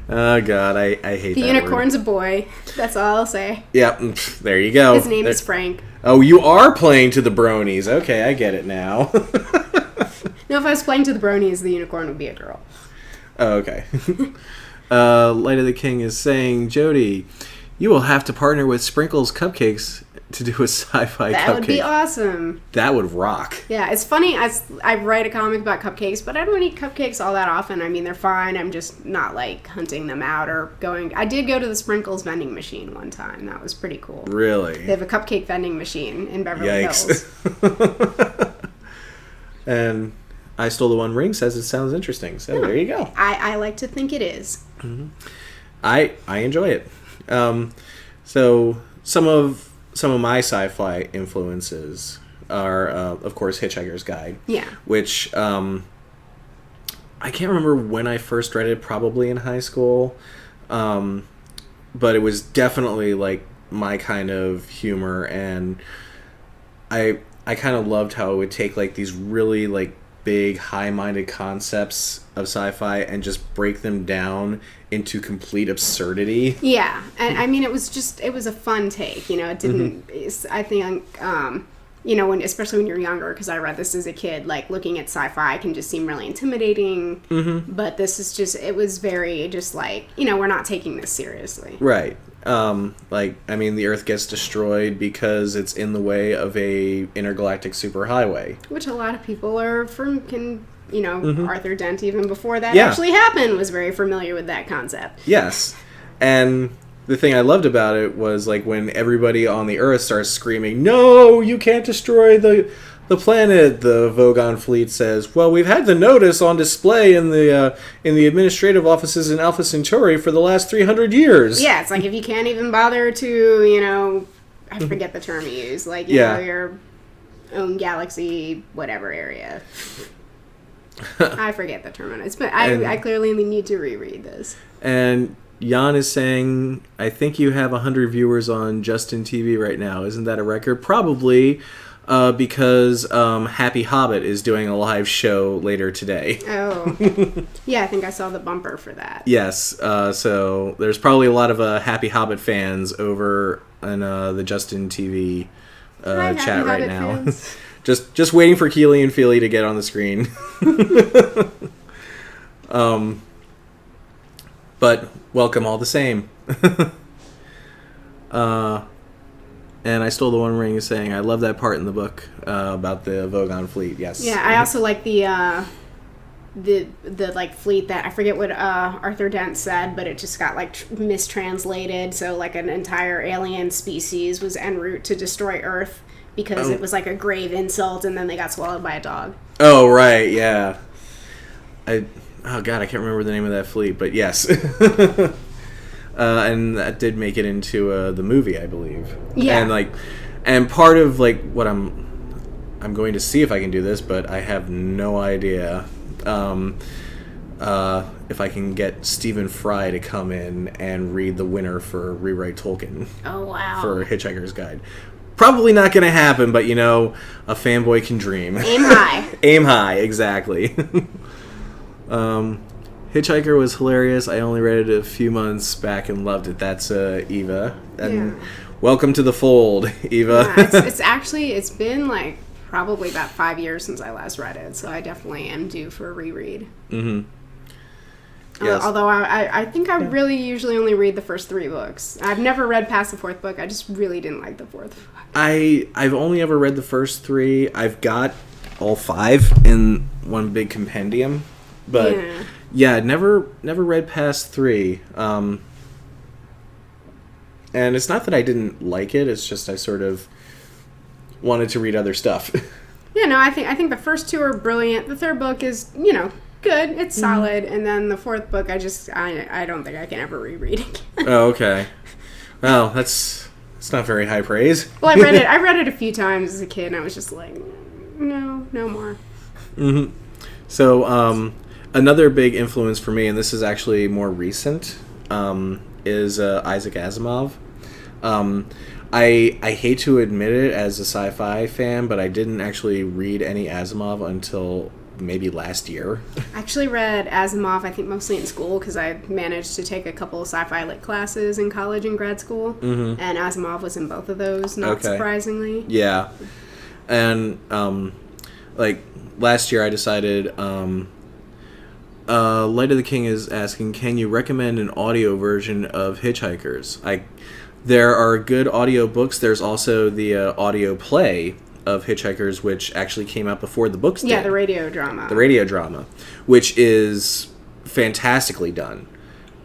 Oh God, I hate the that unicorn's word. A boy. That's all I'll say. Yep, there you go. His name is Frank. Oh, you are playing to the bronies. Okay, I get it now. No, if I was playing to the bronies, the unicorn would be a girl. Oh, okay. Light of the King is saying, Jody, you will have to partner with Sprinkles Cupcakes to do a sci-fi that cupcake. Would be awesome. That would rock. Yeah, it's funny. I write a comic about cupcakes, but I don't eat cupcakes all that often. I mean, they're fine. I'm just not like hunting them out or going. I did go to the Sprinkles vending machine one time. That was pretty cool. Really? They have a cupcake vending machine in Beverly Hills. And I Stole the One Ring says it sounds interesting. So there you go. I like to think it is. Mm-hmm. I enjoy it. So some of my sci-fi influences are, of course, Hitchhiker's Guide. Yeah. Which I can't remember when I first read it. Probably in high school, but it was definitely like my kind of humor, and I kind of loved how it would take like these really like big, high-minded concepts of sci-fi and just break them down into complete absurdity. Yeah, and I mean, it was a fun take. You know, it didn't. I think, you know, especially when you're younger, because I read this as a kid, like looking at sci-fi can just seem really intimidating. Mm-hmm. But this is it was very just like, you know, we're not taking this seriously. Right. Like, I mean, the Earth gets destroyed because it's in the way of a intergalactic superhighway. Which a lot of people you know, Mm-hmm. Arthur Dent, even before that actually happened, was very familiar with that concept. Yes. And the thing I loved about it was, like, when everybody on the Earth starts screaming, "No, you can't destroy the planet," the Vogon fleet says, "Well, we've had the notice on display in the administrative offices in Alpha Centauri for the last 300 years. Yeah, it's like if you can't even bother to, you know, I forget the term you use, like, you know, your own galaxy, whatever area. I forget the term. But I clearly need to reread this. And Jan is saying, I think you have 100 viewers on Justin TV right now. Isn't that a record? Probably. Because Happy Hobbit is doing a live show later today. Oh. Yeah, I think I saw the bumper for that. Yes. So there's probably a lot of Happy Hobbit fans over in the Justin TV chat right now. just waiting for Keely and Feely to get on the screen. But welcome all the same. And I Stole the One Ring is saying, I love that part in the book about the Vogon fleet. Yes. Yeah, I also like the like fleet that I forget what Arthur Dent said, but it just got like mistranslated. So like an entire alien species was en route to destroy Earth because it was like a grave insult, and then they got swallowed by a dog. Oh right, yeah. Oh god, I can't remember the name of that fleet, but yes. And that did make it into the movie, I believe. Yeah. And part of like what I'm going to see if I can do this, but I have no idea if I can get Stephen Fry to come in and read the winner for Rewrite Tolkien. Oh wow. For Hitchhiker's Guide. Probably not going to happen, but you know, a fanboy can dream. Aim high. Aim high, exactly. Hitchhiker was hilarious. I only read it a few months back and loved it. That's Eva. And welcome to the fold, Eva. Yeah, it's been like probably about 5 years since I last read it, so I definitely am due for a reread. Mm-hmm. Yes. Although I think I really usually only read the first 3 books. I've never read past the 4th book. I just really didn't like the 4th book. I've only ever read the first 3. I've got all 5 in one big compendium, but yeah, never read past 3. And it's not that I didn't like it. It's just I sort of wanted to read other stuff. Yeah, no, I think the first 2 are brilliant. The 3rd book is, you know, good. It's solid. And then the 4th book, I don't think I can ever reread again. Oh, okay. Well, that's not very high praise. Well, I read it a few times as a kid, and I was just like, no more. Mm-hmm. So, another big influence for me, and this is actually more recent, is Isaac Asimov. I hate to admit it as a sci-fi fan, but I didn't actually read any Asimov until maybe last year. I actually read Asimov, I think mostly in school, because I managed to take a couple of sci-fi lit classes in college and grad school, and Asimov was in both of those, not surprisingly. Yeah. And, like, last year I decided, Light of the King is asking, can you recommend an audio version of Hitchhikers? There are good audio books. There's also the audio play of Hitchhikers, which actually came out before the books did. Yeah, the radio drama. The radio drama, which is fantastically done.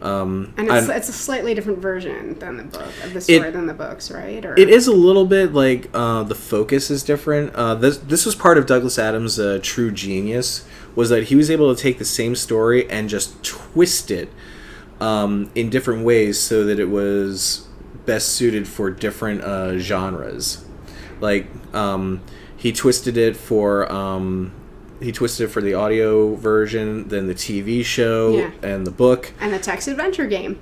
And it's a slightly different version than the book of the story than the books, right? Or? It is a little bit like the focus is different. This was part of Douglas Adams' true genius, was that he was able to take the same story and just twist it in different ways so that it was best suited for different genres. Like he twisted it for the audio version, then the TV show, and the book. And the text adventure game.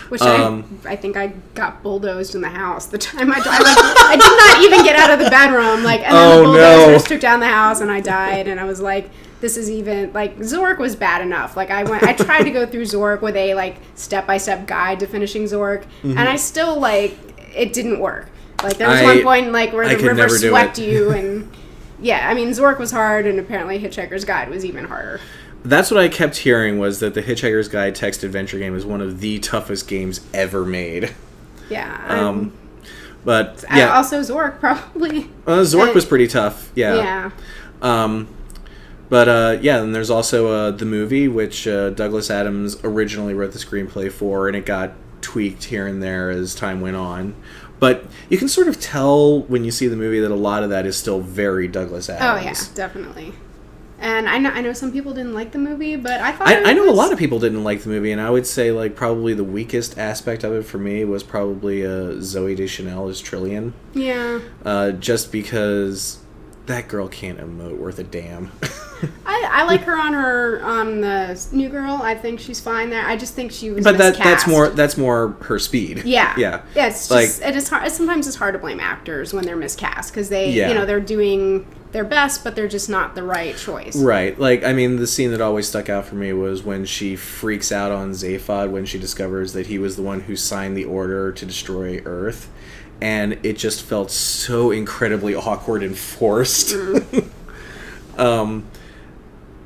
Which I think I got bulldozed in the house the time I died. Like, I did not even get out of the bedroom. Like, and then the bulldozers took down the house and I died. And I was like, this is even, like, Zork was bad enough. Like, I tried to go through Zork with a, like, step-by-step guide to finishing Zork. Mm-hmm. And I still, like, it didn't work. Like, there was one point, like, where the river swept you and... Yeah, I mean, Zork was hard, and apparently Hitchhiker's Guide was even harder. That's what I kept hearing, was that the Hitchhiker's Guide text adventure game is one of the toughest games ever made. Yeah. But, yeah. Also Zork, probably. Zork was pretty tough, yeah. Yeah. And there's also the movie, which Douglas Adams originally wrote the screenplay for, and it got tweaked here and there as time went on. But you can sort of tell when you see the movie that a lot of that is still very Douglas Adams. Oh, yeah, definitely. And I know some people didn't like the movie, but I thought I know a lot of people didn't like the movie, and I would say, like, probably the weakest aspect of it for me was probably Zooey Deschanel as Trillian. Yeah. Just because that girl can't emote worth a damn. I like her on the New Girl. I think she's fine there. I just think she was miscast. That's more her speed. Yeah. Yeah. Yeah, it's just, it is hard. Sometimes it's hard to blame actors when they're miscast because they, they're doing their best, but they're just not the right choice. Right. Like, I mean, the scene that always stuck out for me was when she freaks out on Zaphod when she discovers that he was the one who signed the order to destroy Earth. And it just felt so incredibly awkward and forced.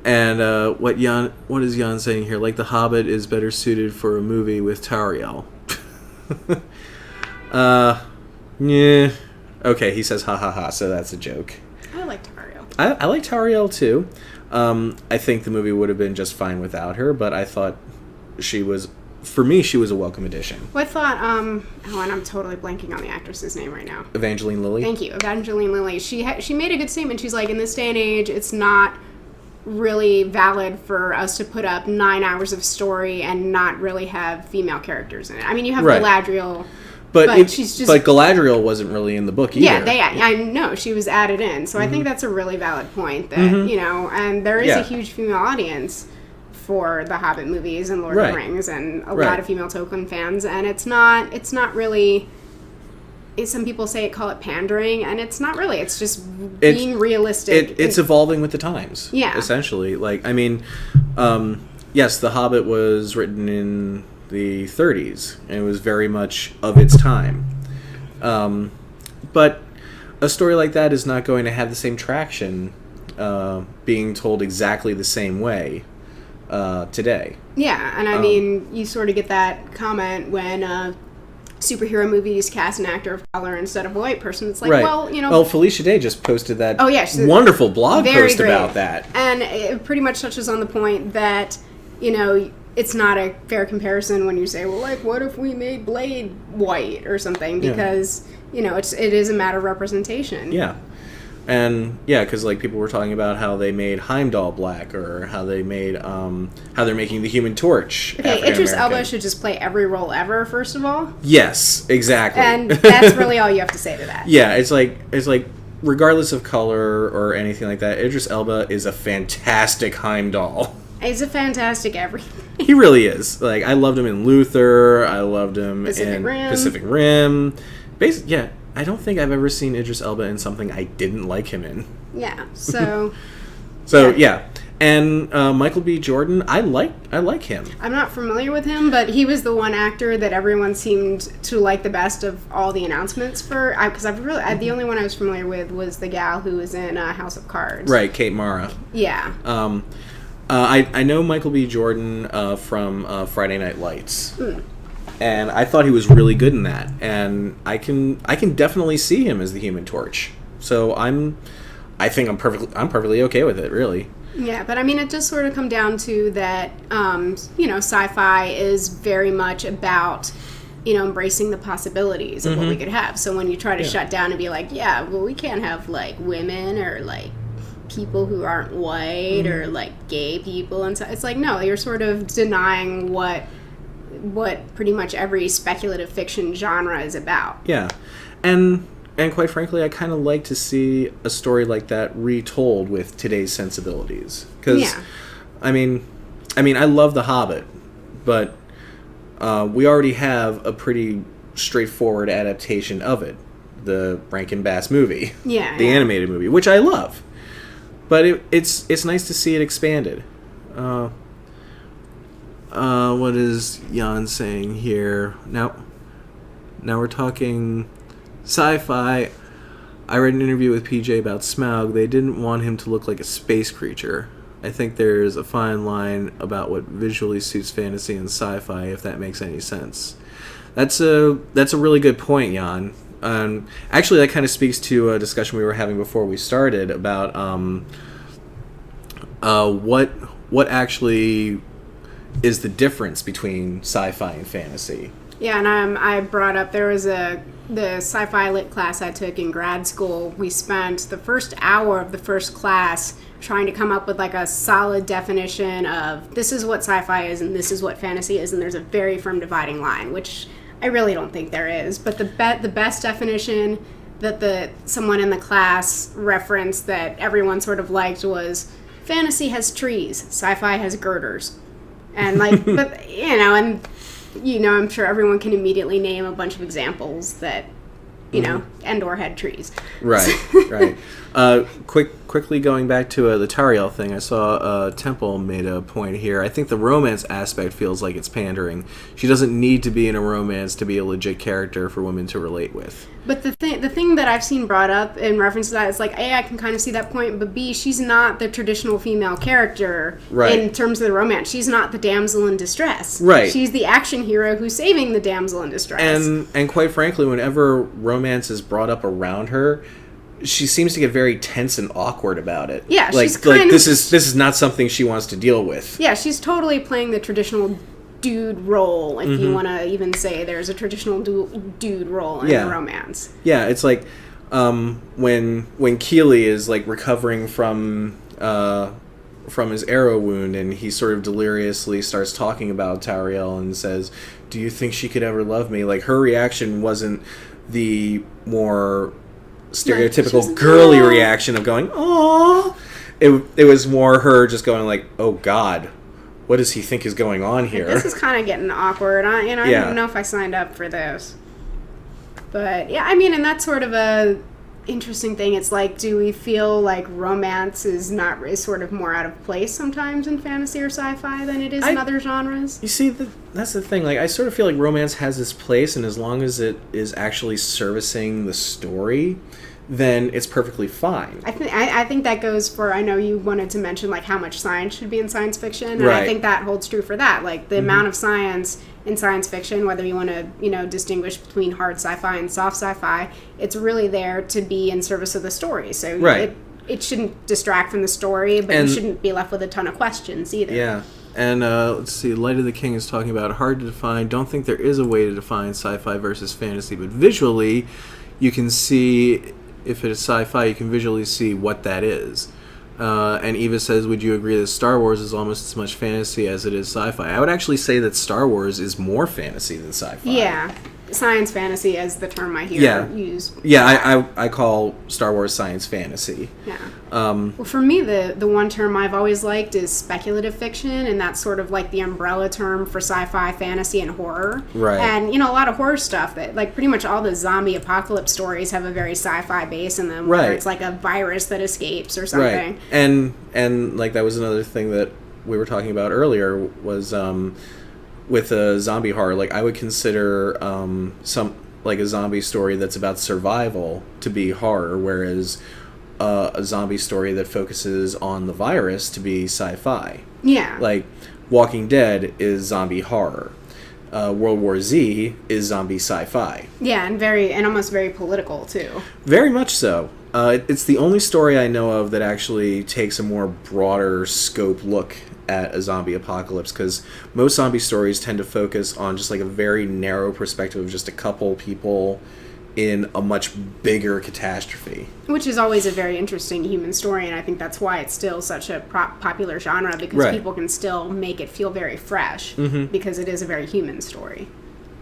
And what is Jan saying here? Like, The Hobbit is better suited for a movie with Tauriel. Yeah. Okay, he says ha ha ha, so that's a joke. I like Tauriel. I like Tauriel too. I think the movie would have been just fine without her, but I thought she was a welcome addition. Well, I thought, and I'm totally blanking on the actress's name right now. Evangeline Lilly? Thank you, Evangeline Lilly. She made a good statement. She's like, in this day and age, it's not really valid for us to put up 9 hours of story and not really have female characters in it. I mean, you have Galadriel, but she's just... But Galadriel wasn't really in the book either. Yeah, I know. She was added in. So I think that's a really valid point that, and there is a huge female audience for the Hobbit movies and Lord of the Rings and a lot of female Tolkien fans, and it's not really... Some people call it pandering, and it's not really. It's just being realistic. It's evolving with the times. Yeah. Essentially. Like, I mean, yes, The Hobbit was written in the 30s, and it was very much of its time. But a story like that is not going to have the same traction being told exactly the same way today. Yeah, and I mean, you sort of get that comment when... superhero movies cast an actor of color instead of a white person. It's like, well, you know... Well, Felicia Day just posted that wonderful blog post about that. And it pretty much touches on the point that, it's not a fair comparison when you say, well, like, what if we made Blade white or something? Because, it is a matter of representation. Yeah. And, because, like, people were talking about how they made Heimdall black, or how they made, how they're making the Human Torch Okay, Idris Elba should just play every role ever, first of all. Yes, exactly. And that's really all you have to say to that. Yeah, it's like, regardless of color or anything like that, Idris Elba is a fantastic Heimdall. He's a fantastic everything. He really is. Like, I loved him in Luther, I loved him in Pacific Rim. Basically, I don't think I've ever seen Idris Elba in something I didn't like him in. Yeah, so... And Michael B. Jordan, I like him. I'm not familiar with him, but he was the one actor that everyone seemed to like the best of all the announcements for... Because the only one I was familiar with was the gal who was in House of Cards. Right, Kate Mara. Yeah. I know Michael B. Jordan from Friday Night Lights. And I thought he was really good in that. And I can definitely see him as the Human Torch. So I think I'm perfectly okay with it, really. Yeah, but I mean, it just sort of come down to that, sci-fi is very much about, embracing the possibilities of what we could have. So when you try to shut down and be like, yeah, well, we can't have, like, women or, like, people who aren't white or, like, gay people. And so it's like, no, you're sort of denying what pretty much every speculative fiction genre is about. Yeah. And quite frankly, I kind of like to see a story like that retold with today's sensibilities. Because, I mean, I love The Hobbit, but we already have a pretty straightforward adaptation of it, the Rankin Bass movie, the animated movie, which I love. But it's nice to see it expanded. What is Jan saying here? Now we're talking sci-fi. I read an interview with PJ about Smaug. They didn't want him to look like a space creature. I think there's a fine line about what visually suits fantasy and sci-fi, if that makes any sense. That's a really good point, Jan. Actually, that kind of speaks to a discussion we were having before we started about what actually is the difference between sci-fi and fantasy. Yeah, and I brought up, there was the sci-fi lit class I took in grad school. We spent the first hour of the first class trying to come up with like a solid definition of this is what sci-fi is and this is what fantasy is, and there's a very firm dividing line, which I really don't think there is. But the best definition that someone in the class referenced that everyone sort of liked was fantasy has trees, sci-fi has girders. And like, but I'm sure everyone can immediately name a bunch of examples that, Endor had trees. Right, right. Quickly going back to the Tariel thing, I saw Temple made a point here. I think the romance aspect feels like it's pandering. She doesn't need to be in a romance to be a legit character for women to relate with. But the thing that I've seen brought up in reference to that is like, A, I can kind of see that point, but B, she's not the traditional female character in terms of the romance. She's not the damsel in distress. Right. She's the action hero who's saving the damsel in distress. And quite frankly, whenever romance is brought up around her, she seems to get very tense and awkward about it. Yeah, she's this is not something she wants to deal with. Yeah, she's totally playing the traditional dude role, if you want to even say there's a traditional dude role in a romance. Yeah, it's like when Keeley is like recovering from his arrow wound, and he sort of deliriously starts talking about Tariel and says, "Do you think she could ever love me?" Like, her reaction wasn't the more stereotypical girly reaction of going, "Aww." It was more her just going like, "Oh God, what does he think is going on here?" This is kind of getting awkward. I don't even know if I signed up for this. But yeah, I mean, and that's sort of a interesting thing. It's like, do we feel like romance is sort of more out of place sometimes in fantasy or sci-fi than it is in other genres? You see, that's the thing. Like, I sort of feel like romance has its place, and as long as it is actually servicing the story, then it's perfectly fine. I think that goes for, I know you wanted to mention like how much science should be in science fiction, and right. I think that holds true for that. Like the amount of science in science fiction, whether you want to distinguish between hard sci-fi and soft sci-fi, it's really there to be in service of the story. So right. it shouldn't distract from the story, but you shouldn't be left with a ton of questions either. Yeah. And let's see, Light of the King is talking about hard to define. Don't think there is a way to define sci-fi versus fantasy, but visually you can see, if it is sci-fi, you can visually see what that is. And Eva says, would you agree that Star Wars is almost as much fantasy as it is sci-fi? I would actually say that Star Wars is more fantasy than sci-fi. Yeah. Science fantasy is the term I hear used. Yeah, I call Star Wars science fantasy. Yeah. Well, for me, the one term I've always liked is speculative fiction, and that's sort of like the umbrella term for sci-fi, fantasy, and horror. Right. And, a lot of horror stuff, that like pretty much all the zombie apocalypse stories have a very sci-fi base in them, where it's like a virus that escapes or something. Right. And like that was another thing that we were talking about earlier was with a zombie horror, like I would consider some like a zombie story that's about survival to be horror, whereas a zombie story that focuses on the virus to be sci-fi. Yeah. Like Walking Dead is zombie horror. World War Z is zombie sci-fi. Yeah, and almost very political too. Very much so. It's the only story I know of that actually takes a more broader scope look at a zombie apocalypse, because most zombie stories tend to focus on just like a very narrow perspective of just a couple people in a much bigger catastrophe. Which is always a very interesting human story, and I think that's why it's still such a popular genre, because people can still make it feel very fresh, because it is a very human story.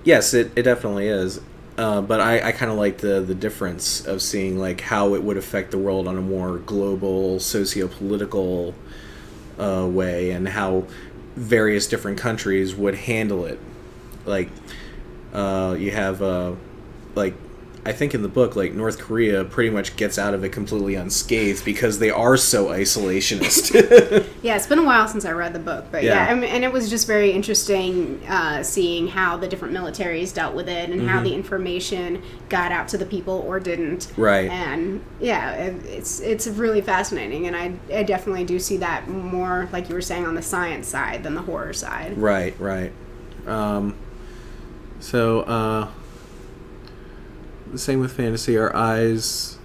Yes, it definitely is. But I kind of like the difference of seeing like how it would affect the world on a more global, socio-political way, and how various different countries would handle it. Like, you have, like, I think in the book, like, North Korea pretty much gets out of it completely unscathed because they are so isolationist. Yeah, it's been a while since I read the book, but yeah, I mean, and it was just very interesting seeing how the different militaries dealt with it, and how the information got out to the people or didn't. Right. And yeah, it's really fascinating, and I definitely do see that more, like you were saying, on the science side than the horror side. Right. The same with fantasy. Our eyes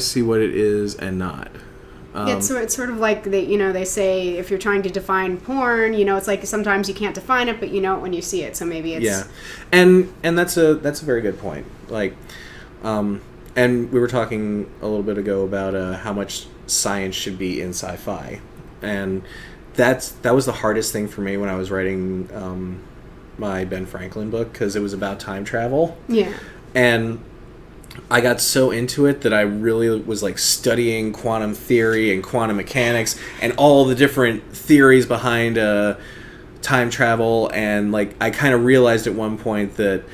see what it is and not. It's sort of like they say if you're trying to define porn, it's like sometimes you can't define it, but you know it when you see it. So maybe it's and that's a very good point. Like, and we were talking a little bit ago about how much science should be in sci-fi, and that was the hardest thing for me when I was writing my Ben Franklin book, because it was about time travel. Yeah, and I got so into it that I really was like studying quantum theory and quantum mechanics and all the different theories behind time travel, and like I kind of realized at one point that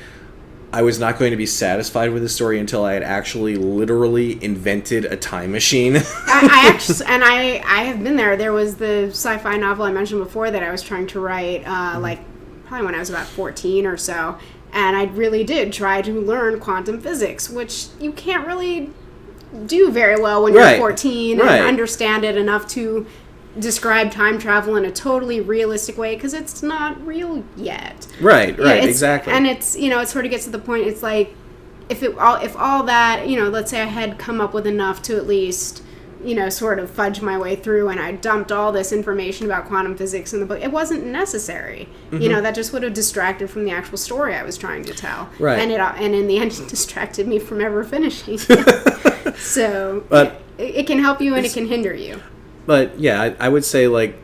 I was not going to be satisfied with the story until I had actually literally invented a time machine. I have been there. There was the sci-fi novel I mentioned before that I was trying to write like probably when I was about 14 or so. And I really did try to learn quantum physics, which you can't really do very well when you're 14 and understand it enough to describe time travel in a totally realistic way, because it's not real yet. Right, exactly. And it's, it sort of gets to the point, it's like, if all that, let's say I had come up with enough to at least, sort of fudge my way through, and I dumped all this information about quantum physics in the book, it wasn't necessary. That just would have distracted from the actual story I was trying to tell. Right. And in the end, it distracted me from ever finishing. So, but it can help you and it can hinder you. But, yeah, I would say, like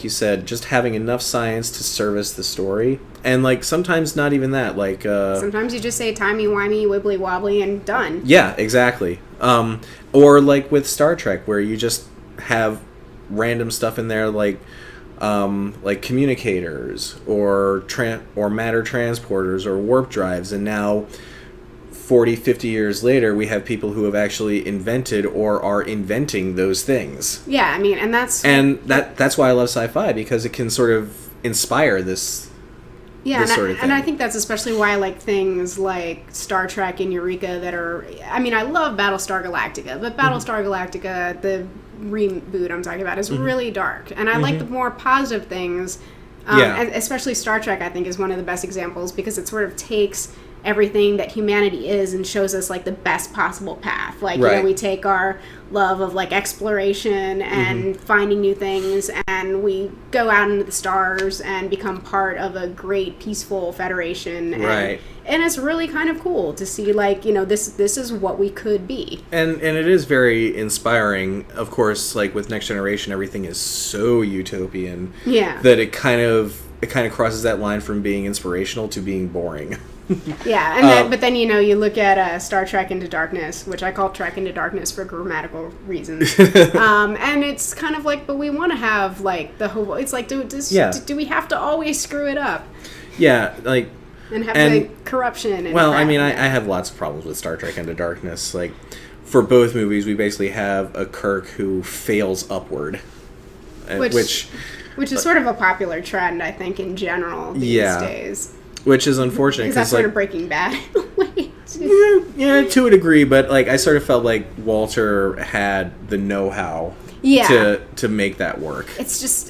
you said, just having enough science to service the story. And, like, sometimes not even that. Like, sometimes you just say timey-wimey, wibbly-wobbly, and done. Yeah, exactly. Or, like, with Star Trek, where you just have random stuff in there, like communicators, or matter transporters, or warp drives, and now 40, 50 years later, we have people who have actually invented or are inventing those things. Yeah, I mean, and that's why I love sci-fi, because it can sort of inspire this. Yeah, and I think that's especially why I like things like Star Trek and Eureka that are... I mean, I love Battlestar Galactica, but Battlestar Galactica, the reboot I'm talking about, is really dark. And I like the more positive things. And especially Star Trek, I think, is one of the best examples, because it sort of takes everything that humanity is and shows us, like, the best possible path. Like, we take our love of, like, exploration and finding new things, and we go out into the stars and become part of a great peaceful federation. And it's really kind of cool to see, like, this is what we could be. And it is very inspiring. Of course, like, with Next Generation, everything is so utopian that it kind of crosses that line from being inspirational to being boring. Yeah, and but then you look at Star Trek Into Darkness, which I call Trek Into Darkness for grammatical reasons, and it's kind of like, but we want to have, like, the whole. It's like, do we have to always screw it up? Yeah, like, and have the corruption. And I mean, I have lots of problems with Star Trek Into Darkness. Like, for both movies, we basically have a Kirk who fails upward, which is sort of a popular trend, I think, in general these days. Which is unfortunate. Because that's sort of Breaking Bad. Yeah, to a degree, but, like, I sort of felt like Walter had the know-how to make that work. It's just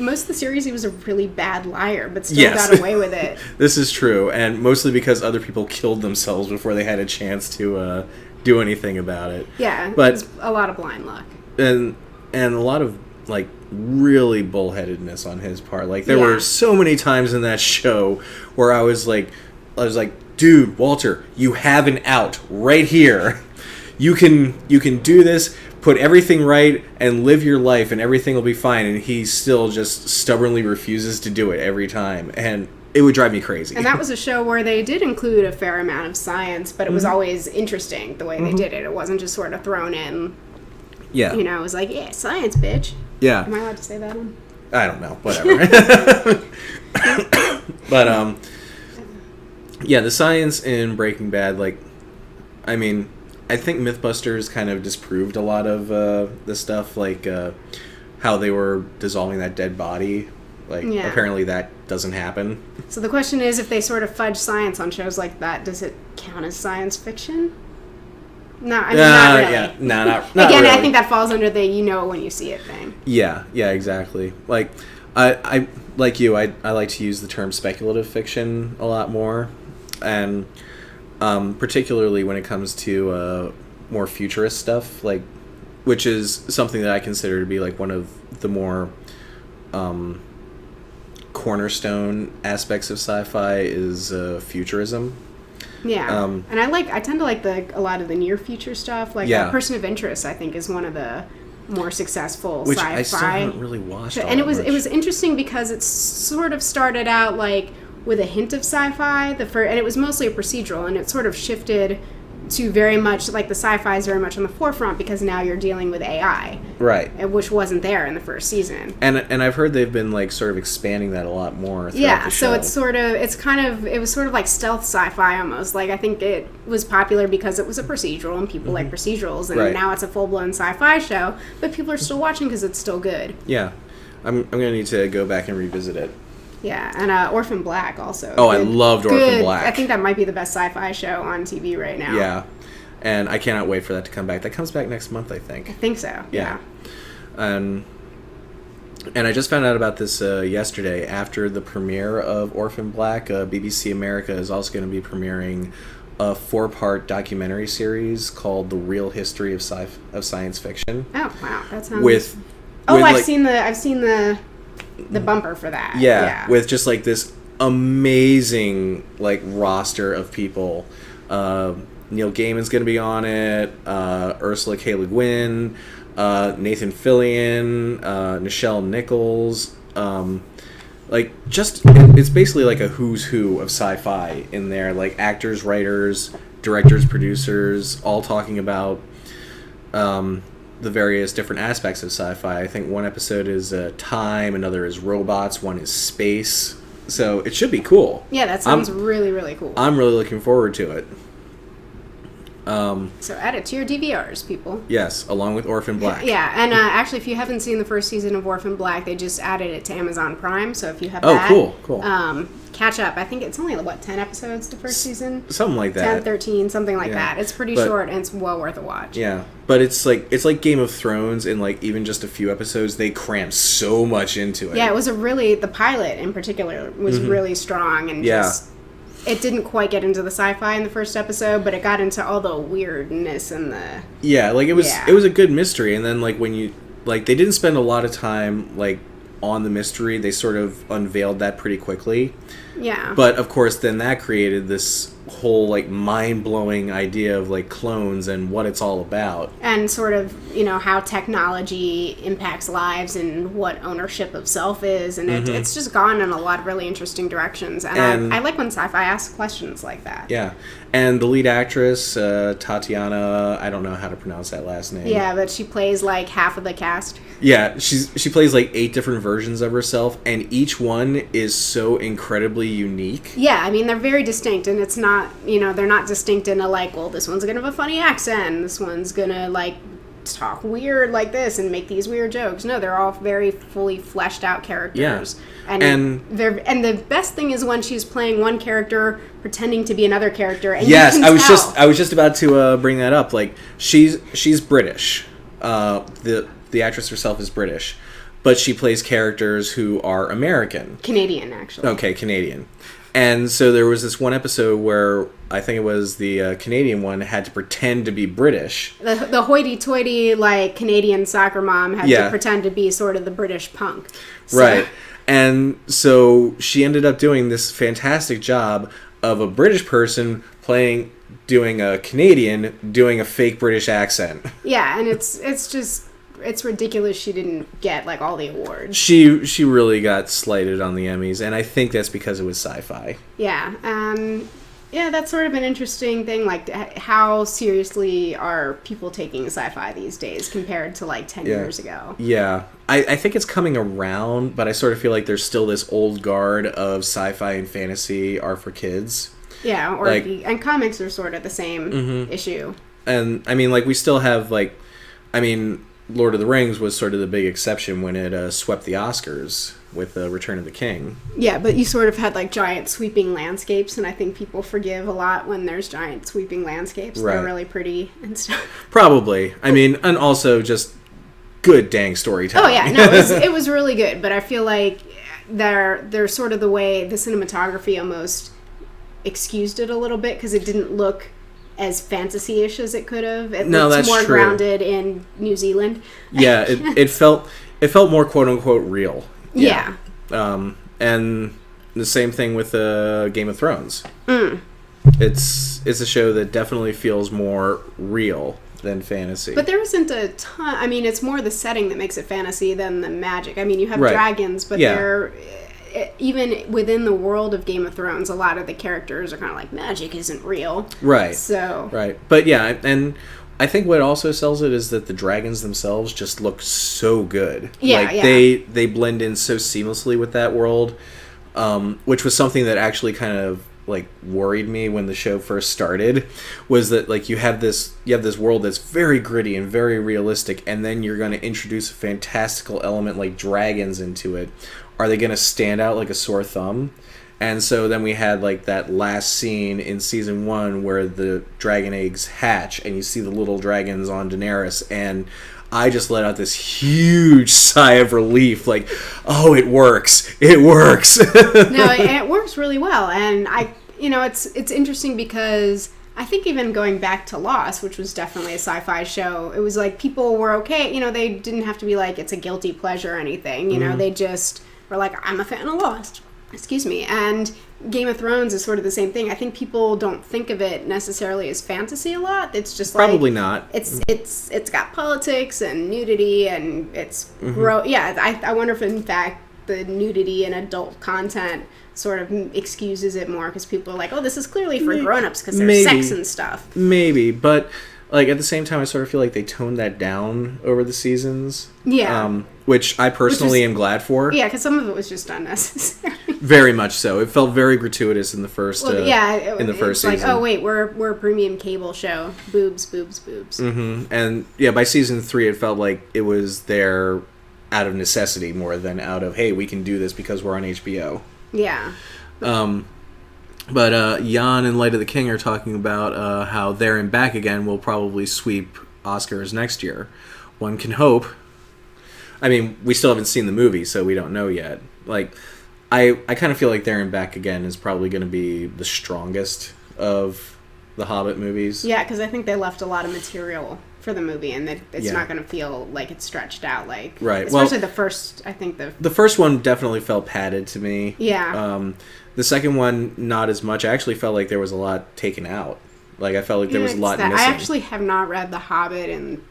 most of the series he was a really bad liar, but still got away with it. This is true, and mostly because other people killed themselves before they had a chance to do anything about it. Yeah, but it was a lot of blind luck. And a lot of like really bullheadedness on his part. Like there were so many times in that show where I was like, dude, Walter, you have an out right here. You can do this, put everything right, and live your life, and everything will be fine. And he still just stubbornly refuses to do it every time, and it would drive me crazy. And that was a show where they did include a fair amount of science, but it was always interesting the way they did it. It wasn't just sort of thrown in. Yeah. You know, it was like, yeah, science, bitch. Yeah. Am I allowed to say that one? I don't know. Whatever. But, yeah, the science in Breaking Bad, like, I mean, I think Mythbusters kind of disproved a lot of the stuff, like how they were dissolving that dead body. Like, apparently that doesn't happen. So the question is, if they sort of fudge science on shows like that, does it count as science fiction? No, I mean, not really. Yeah, no, not Again, really. I think that falls under the you know when you see it thing. Yeah, exactly. Like, I like you, I like to use the term speculative fiction a lot more. And particularly when it comes to more futurist stuff, like, which is something that I consider to be like one of the more cornerstone aspects of sci-fi is futurism. Yeah, and I tend to like a lot of the near future stuff. Like Person of Interest, I think, is one of the more successful which sci-fi. I still haven't really watched. And it was interesting because it sort of started out like with a hint of sci-fi, and it was mostly a procedural, and it sort of shifted to very much, like, the sci-fi is very much on the forefront because now you're dealing with AI. Right. Which wasn't there in the first season. And I've heard they've been, like, sort of expanding that a lot more throughout the show. So it was sort of like stealth sci-fi almost. Like, I think it was popular because it was a procedural, and people like procedurals, and now it's a full-blown sci-fi show, but people are still watching because it's still good. Yeah. I'm going to need to go back and revisit it. Yeah, and Orphan Black also. Oh, I loved Orphan Black. I think that might be the best sci-fi show on TV right now. Yeah, and I cannot wait for that to come back. That comes back next month, I think. I think so, yeah. And I just found out about this yesterday. After the premiere of Orphan Black, BBC America is also going to be premiering a 4-part documentary series called The Real History of Science Fiction. Oh, wow. That sounds... I've seen the bumper for that. Yeah, with just like this amazing like roster of people. Neil Gaiman's going to be on it. Ursula K. Le Guin, Nathan Fillion, Nichelle Nichols. It's basically like a who's who of sci-fi in there. Like actors, writers, directors, producers, all talking about the various different aspects of sci-fi. I think one episode is time, another is robots, one is space. So it should be cool. Yeah, that sounds really, really cool. I'm really looking forward to it. So add it to your DVRs, people. Yes, along with Orphan Black. Yeah, and actually, if you haven't seen the first season of Orphan Black, they just added it to Amazon Prime. So if you have that, cool. Catch up. I think it's only 10 episodes the first season, something like that. 10, 13, something like that. It's pretty short and it's well worth a watch. Yeah, but it's like Game of Thrones, and like even just a few episodes, they crammed so much into it. Yeah, it was the pilot in particular was really strong and just. It didn't quite get into the sci-fi in the first episode, but it got into all the weirdness and the... Yeah, like it was a good mystery, and then like when you... Like they didn't spend a lot of time like on the mystery, they sort of unveiled that pretty quickly. Yeah. But of course then that created this whole like mind-blowing idea of like clones and what it's all about. And sort of, how technology impacts lives and what ownership of self is, and it's just gone in a lot of really interesting directions. And I like when sci-fi asks questions like that. Yeah. And the lead actress, Tatiana, I don't know how to pronounce that last name. Yeah, but she plays like half of the cast. Yeah, she plays like 8 different versions of herself, and each one is so incredibly unique. Yeah, I mean, they're very distinct, and it's not, they're not distinct in a this one's going to have a funny accent, this one's going to talk weird like this and make these weird jokes. No, they're all very fully fleshed out characters. Yeah. And the best thing is when she's playing one character pretending to be another character. And yes, I was just about to bring that up. Like she's British. The the actress herself is British, but she plays characters who are American. Canadian, actually. Okay, Canadian. And so there was this one episode where I think it was the Canadian one had to pretend to be British. The hoity-toity, like, Canadian soccer mom had to pretend to be sort of the British punk. So. Right. And so she ended up doing this fantastic job of a British person doing a Canadian doing a fake British accent. Yeah, and it's ridiculous she didn't get, like, all the awards. She really got slighted on the Emmys, and I think that's because it was sci-fi. Yeah, yeah, that's sort of an interesting thing, like, how seriously are people taking sci-fi these days compared to, like, 10 years ago? Yeah. I think it's coming around, but I sort of feel like there's still this old guard of sci-fi and fantasy are for kids. Yeah, or like, and comics are sort of the same issue. And, I mean, like, we still have, like, Lord of the Rings was sort of the big exception when it swept the Oscars with Return of the King. Yeah, but you sort of had, like, giant sweeping landscapes, and I think people forgive a lot when there's giant sweeping landscapes. Right. They're really pretty and stuff. Probably. I mean, and also just good dang storytelling. Oh, yeah. No, it was really good, but I feel like they're sort of the way the cinematography almost excused it a little bit, because it didn't look as fantasy-ish as it could have. It looked more grounded in New Zealand. Yeah, it felt more quote-unquote real. Yeah. And the same thing with Game of Thrones. It's a show that definitely feels more real than fantasy. But there isn't a ton. I mean, it's more the setting that makes it fantasy than the magic. I mean, you have dragons, but they're... Even within the world of Game of Thrones, a lot of the characters are kind of like, magic isn't real. Right. So. Right. But yeah, and I think what also sells it is that the dragons themselves just look so good. Yeah, like, they blend in so seamlessly with that world, which was something that actually kind of, like, worried me when the show first started, was that, like, you have this world that's very gritty and very realistic, and then you're going to introduce a fantastical element like dragons into it. Are they going to stand out like a sore thumb? And so then we had, like, that last scene in season 1 where the dragon eggs hatch and you see the little dragons on Daenerys, and I just let out this huge sigh of relief, like, oh, it works. It works. No, it works really well. And it's interesting because I think even going back to Lost, which was definitely a sci-fi show, it was like people were okay. They didn't have to be like, it's a guilty pleasure or anything. They just were like, I'm a fan of Lost. Excuse me. And Game of Thrones is sort of the same thing. I think people don't think of it necessarily as fantasy a lot. It's just like... Probably not. It's got politics and nudity and it's... I wonder if, in fact, the nudity and adult content sort of excuses it more because people are like, oh, this is clearly for grown-ups because there's sex and stuff. Maybe, but... Like, at the same time, I sort of feel like they toned that down over the seasons. Yeah. Which I personally am glad for. Yeah, because some of it was just unnecessary. Very much so. It felt very gratuitous in the first season. Like, oh, wait, we're a premium cable show. Boobs, boobs, boobs. Mm-hmm. And, yeah, by season 3, it felt like it was there out of necessity more than out of, hey, we can do this because we're on HBO. Yeah. But Jan and Light of the King are talking about how There and Back Again will probably sweep Oscars next year. One can hope. I mean, we still haven't seen the movie, so we don't know yet. Like, I kind of feel like There and Back Again is probably going to be the strongest of the Hobbit movies. Yeah, because I think they left a lot of material for the movie, and it's not going to feel like it's stretched out. Like, right. Especially the first, I think the first one definitely felt padded to me. Yeah. The second one, not as much. I actually felt like there was a lot taken out. Like, I felt like there was a lot missing. I actually have not read The Hobbit in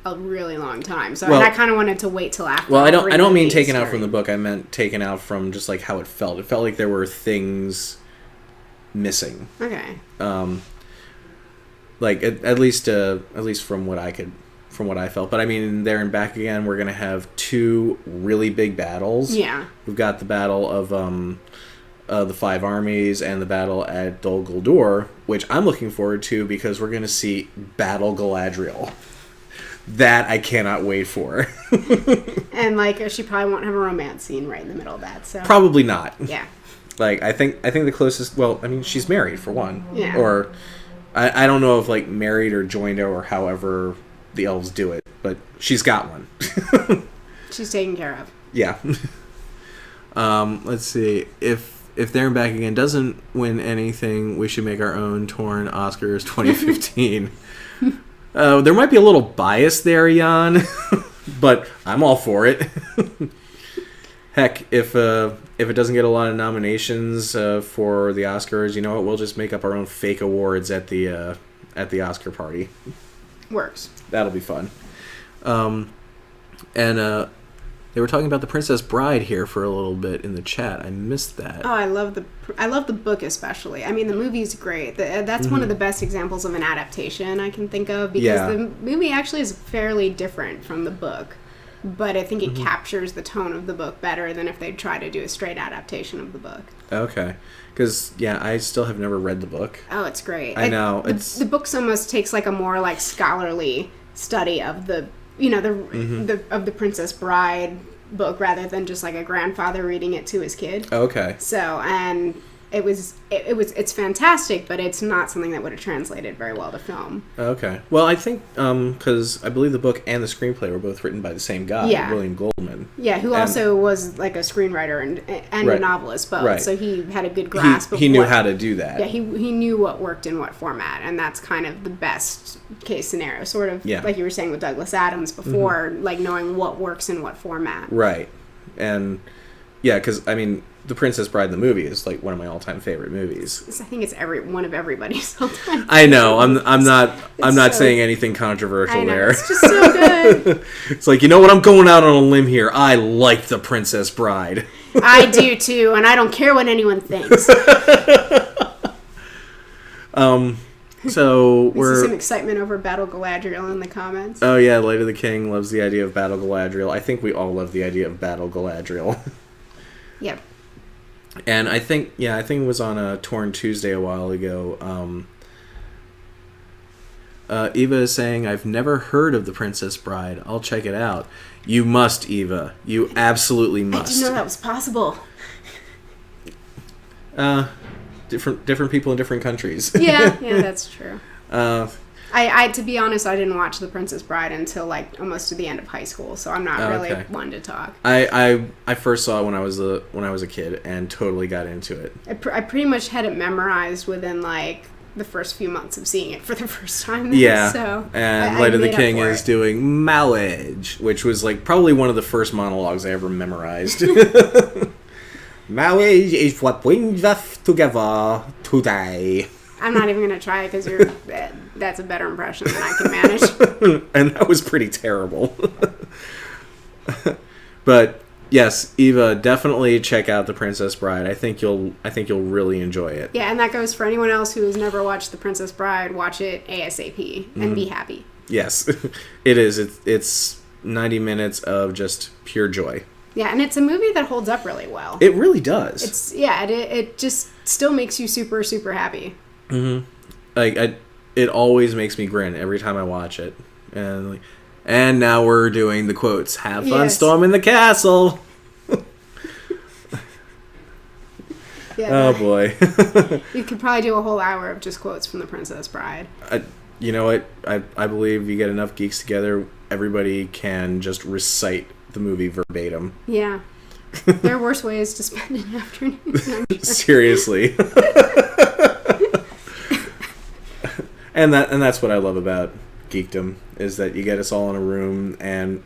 a really long time, and I kind of wanted to wait till after. Well, I don't mean taken out from the book. I meant taken out from just, like, how it felt. It felt like there were things missing. Okay. Like, at least from what I felt. But I mean, There and Back Again, we're gonna have 2 really big battles. Yeah. We've got the battle of the 5 armies and the battle at Dol Guldur, which I'm looking forward to because we're gonna see Battle Galadriel. That I cannot wait for. And, like, she probably won't have a romance scene right in the middle of that. So probably not. Yeah. Like, I think the closest. Well, I mean, she's married for one. Yeah. Or I don't know if, like, married or joined or however the elves do it. but she's got one. She's taken care of. Yeah. Let's see. If There and Back Again doesn't win anything, we should make our own Torn Oscars 2015. There might be a little bias there, Jan, but I'm all for it. Heck, if it doesn't get a lot of nominations for the Oscars, you know what? We'll just make up our own fake awards at the Oscar party. Works. That'll be fun. And they were talking about The Princess Bride here for a little bit in the chat. I missed that. Oh, I love the book especially. I mean, the movie's great. That's one of the best examples of an adaptation I can think of, because the movie actually is fairly different from the book. But I think it captures the tone of the book better than if they try to do a straight adaptation of the book. Okay. Because, I still have never read the book. Oh, it's great. I know. The book almost takes like a more like scholarly study of the of the Princess Bride book rather than just like a grandfather reading it to his kid. Okay. So, and it's fantastic, but it's not something that would have translated very well to film. Okay. Well, I think because I believe the book and the screenplay were both written by the same guy, William Goldman. Yeah, who also was like a screenwriter and a novelist both. Right. So he had a good grasp. He knew how to do that. Yeah, he knew what worked in what format, and that's kind of the best case scenario. Sort of like you were saying with Douglas Adams before, like knowing what works in what format. Right. And because I mean, The Princess Bride, the movie, is like one of my all-time favorite movies. I think it's one of everybody's all-time. I know. I'm not saying anything controversial there. It's just so good. It's like, you know what? I'm going out on a limb here. I like The Princess Bride. I do too, and I don't care what anyone thinks. So we're some excitement over Battle Galadriel in the comments. Oh yeah, Light of the King loves the idea of Battle Galadriel. I think we all love the idea of Battle Galadriel. Yep. And I think it was on a Torn Tuesday a while ago. Eva is saying, I've never heard of The Princess Bride. I'll check it out. You must, Eva. You absolutely must. I didn't know that was possible. Different people in different countries. Yeah, that's true. I to be honest, I didn't watch The Princess Bride until like almost to the end of high school, so I'm not really one to talk. I first saw it when I was a kid and totally got into it. I pretty much had it memorized within like the first few months of seeing it for the first time. So and Light of the King is doing marriage, which was like probably one of the first monologues I ever memorized. Marriage is what brings us together today. I'm not even going to try it because that's a better impression than I can manage. And that was pretty terrible. But yes, Eva, definitely check out The Princess Bride. I think you'll really enjoy it. Yeah, and that goes for anyone else who has never watched The Princess Bride. Watch it ASAP and be happy. Yes, it is. It's 90 minutes of just pure joy. Yeah, and it's a movie that holds up really well. It really does. It just still makes you super, super happy. Mm-hmm. Like it always makes me grin every time I watch it. And now we're doing the quotes. Have fun storming the castle. Oh boy. You could probably do a whole hour of just quotes from The Princess Bride. You know what? I believe you get enough geeks together, everybody can just recite the movie verbatim. Yeah. There are worse ways to spend an afternoon. Seriously. And that's what I love about geekdom, is that you get us all in a room and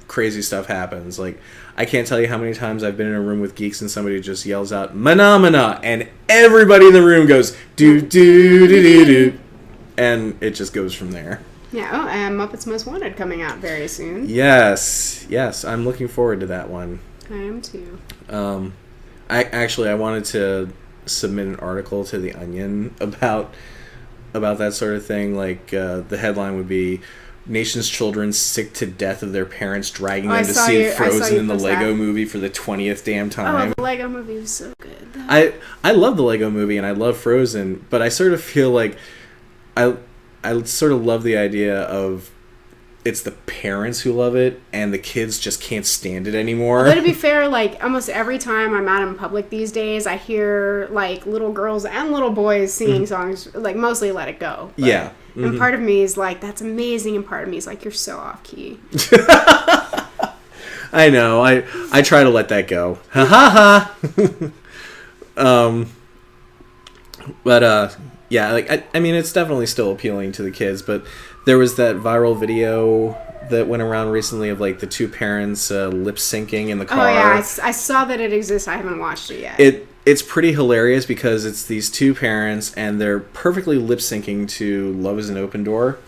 crazy stuff happens. Like, I can't tell you how many times I've been in a room with geeks and somebody just yells out "Phenomena," and everybody in the room goes do do do do do, and it just goes from there. Yeah, and Muppets Most Wanted coming out very soon. Yes, I'm looking forward to that one. I am too. I wanted to submit an article to The Onion about that sort of thing. Like, the headline would be, Nation's children sick to death of their parents dragging them to see Frozen in the Lego movie for the 20th damn time. Oh, the Lego movie was so good. I love the Lego movie and I love Frozen, but I sort of feel like I sort of love the idea of it's the parents who love it, and the kids just can't stand it anymore. But to be fair, like, almost every time I'm out in public these days, I hear, like, little girls and little boys singing songs, like, mostly Let It Go. But, yeah. And part of me is like, that's amazing, and part of me is like, you're so off-key. I know. I try to let that go. Ha ha ha! But, yeah, like, I mean, it's definitely still appealing to the kids, but there was that viral video that went around recently of, like, the two parents lip syncing in the car. Oh, yeah, I saw that it exists. I haven't watched it yet. It's pretty hilarious because it's these two parents, and they're perfectly lip syncing to Love is an Open Door.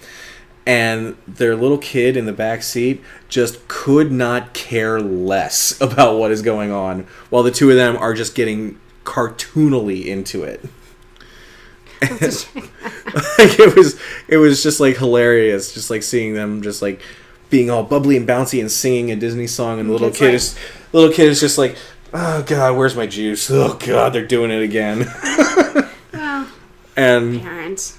And their little kid in the back seat just could not care less about what is going on, while the two of them are just getting cartoonily into it. Like, it was just like hilarious, just like seeing them just like being all bubbly and bouncy and singing a Disney song, and the little kid is just like, oh god, where's my juice? Oh god, they're doing it again. Well, and parents.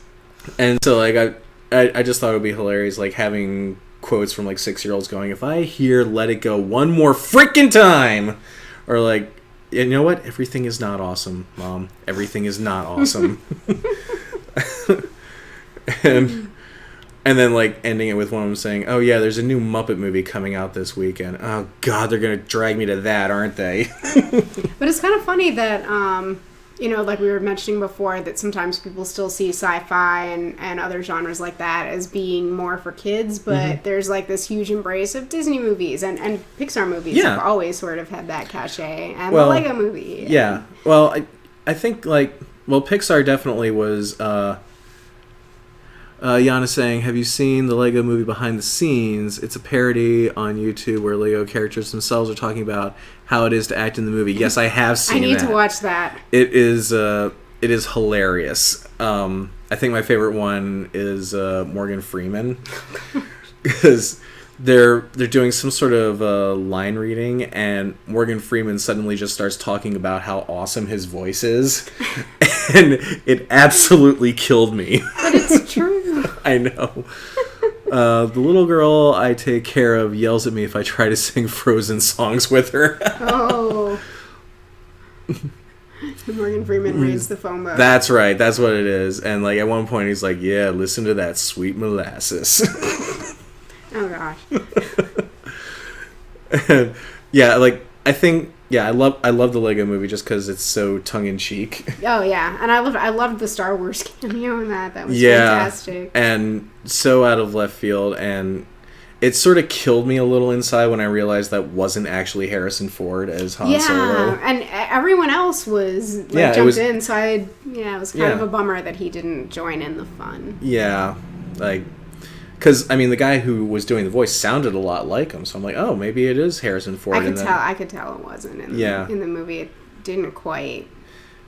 And so like I just thought it would be hilarious, like having quotes from like 6-year-olds going, if I hear Let It Go one more freaking time, or like, you know what? Everything is not awesome, Mom. Everything is not awesome. and then like ending it with one of them saying, oh yeah, there's a new Muppet movie coming out this weekend. Oh god, they're going to drag me to that, aren't they? But it's kind of funny that, you know, like we were mentioning before, that sometimes people still see sci-fi and other genres like that as being more for kids, but there's like this huge embrace of Disney movies and Pixar movies have always sort of had that cachet, and the Lego movie. Yeah. Well, I think like, well, Pixar definitely was, Jan is saying, have you seen the Lego movie Behind the Scenes? It's a parody on YouTube where Lego characters themselves are talking about how it is to act in the movie. Yes, I have seen that. I need to watch that. It is hilarious. I think my favorite one is Morgan Freeman. Because they're doing some sort of line reading, and Morgan Freeman suddenly just starts talking about how awesome his voice is. And it absolutely killed me. But it's true. I know. The little girl I take care of yells at me if I try to sing Frozen songs with her. Oh. Morgan Freeman reads the phone book. That's right. That's what it is. And like at one point he's like, yeah, listen to that sweet molasses. Oh gosh. And, yeah, like I think I love the Lego movie just because it's so tongue in cheek. Oh yeah, and I loved the Star Wars cameo in that. That was fantastic. And so out of left field, and it sort of killed me a little inside when I realized that wasn't actually Harrison Ford as Han Solo. Yeah, and everyone else was like, jumped in, so it was kind of a bummer that he didn't join in the fun. Yeah, like. Because, I mean, the guy who was doing the voice sounded a lot like him, so I'm like, oh, maybe it is Harrison Ford. I could tell it wasn't in the movie. It didn't quite...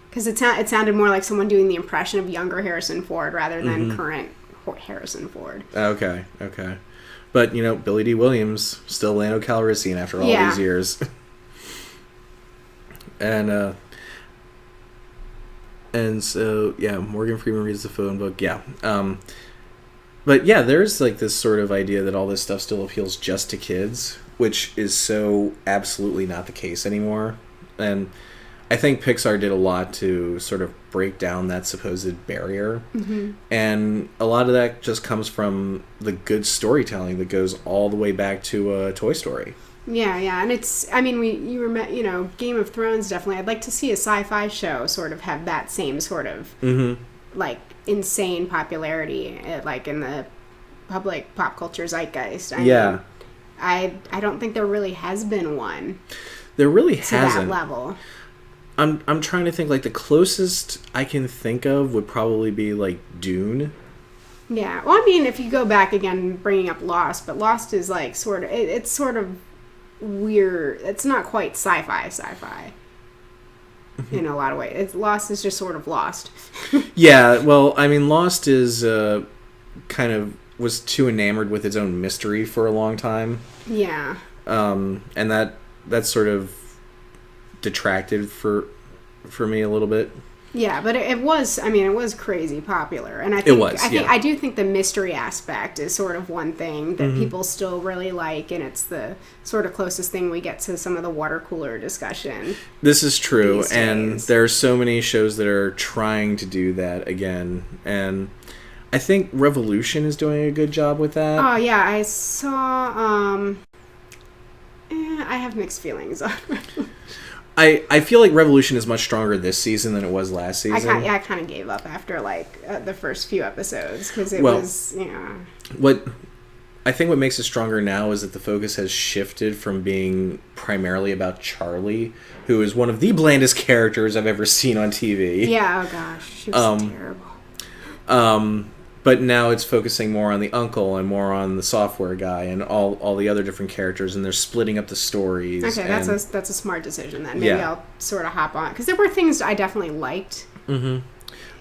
Because it sounded more like someone doing the impression of younger Harrison Ford rather than current Harrison Ford. Okay. But, you know, Billy D. Williams, still Lando Calrissian after all these years. And so, yeah, Morgan Freeman reads the phone book. Yeah. But yeah, there's like this sort of idea that all this stuff still appeals just to kids, which is so absolutely not the case anymore. And I think Pixar did a lot to sort of break down that supposed barrier. Mm-hmm. And a lot of that just comes from the good storytelling that goes all the way back to Toy Story. Yeah, and it's, I mean, Game of Thrones definitely. I'd like to see a sci-fi show sort of have that same sort of, like, insane popularity, like in the public pop culture zeitgeist. I mean, I don't think there really has been one. There really hasn't. To that level. I'm trying to think, like, the closest I can think of would probably be like Dune. Yeah, well, I mean, if you go back again, bringing up Lost, but Lost is like it's sort of weird. It's not quite sci-fi. In a lot of ways. Lost is just sort of lost. Yeah, well, I mean, Lost is kind of was too enamored with its own mystery for a long time. Yeah. And that sort of detracted for me a little bit. Yeah, but it was crazy popular. And I do think the mystery aspect is sort of one thing that people still really like, and it's the sort of closest thing we get to some of the water cooler discussion. This is true, and there are so many shows that are trying to do that again, and I think Revolution is doing a good job with that. Oh, yeah, I saw... I have mixed feelings on Revolution. I feel like Revolution is much stronger this season than it was last season. I kind of gave up after the first few episodes because it was What makes it stronger now is that the focus has shifted from being primarily about Charlie, who is one of the blandest characters I've ever seen on TV. Yeah, oh gosh, she was terrible. But now it's focusing more on the uncle and more on the software guy and all the other different characters, and they're splitting up the stories. Okay, that's a smart decision then. Maybe I'll sort of hop on, because there were things I definitely liked. Mm-hmm.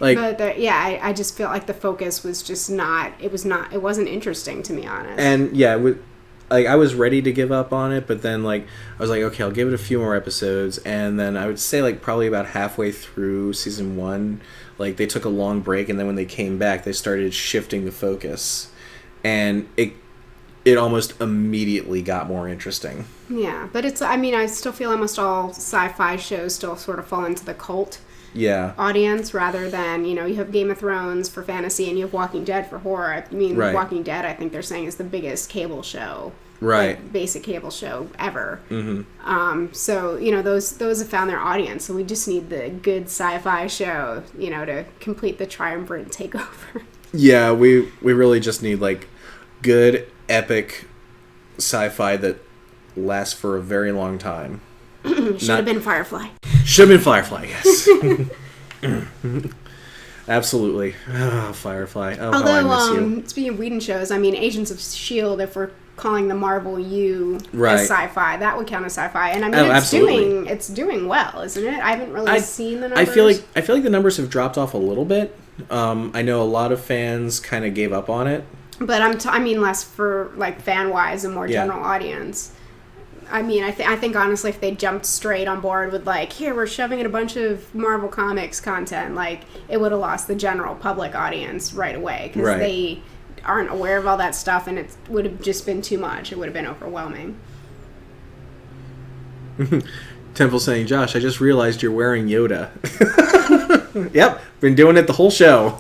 I just feel like the focus was just not. It wasn't interesting, to be honest. And I was ready to give up on it, but then I was like, okay, I'll give it a few more episodes, and then I would say probably about halfway through season 1. They took a long break, and then when they came back, they started shifting the focus, and it almost immediately got more interesting. Yeah, but I still feel almost all sci-fi shows still sort of fall into the cult audience, rather than, you have Game of Thrones for fantasy, and you have Walking Dead for horror. Right. Walking Dead, I think they're saying, is the biggest cable show. Right. Basic cable show ever. Mm-hmm. So, those have found their audience. So we just need the good sci-fi show, to complete the triumvirate takeover. Yeah, we really just need, good, epic sci-fi that lasts for a very long time. Should have been Firefly. Should have been Firefly, yes. Absolutely. Oh, Firefly. Oh, although, how I miss you. Speaking of Whedon shows, Agents of S.H.I.E.L.D., if we're calling the Marvel U right. as sci-fi, that would count as sci-fi. And it's doing well, isn't it? I haven't really seen the numbers. I feel like the numbers have dropped off a little bit. I know a lot of fans kind of gave up on it. But I mean less for fan-wise and more general audience. I think honestly, if they jumped straight on board with here, we're shoving in a bunch of Marvel Comics content, it would have lost the general public audience right away, because they aren't aware of all that stuff, and it would have just been too much. It would have been overwhelming. Temple saying, Josh, I just realized you're wearing Yoda. Yep, been doing it the whole show.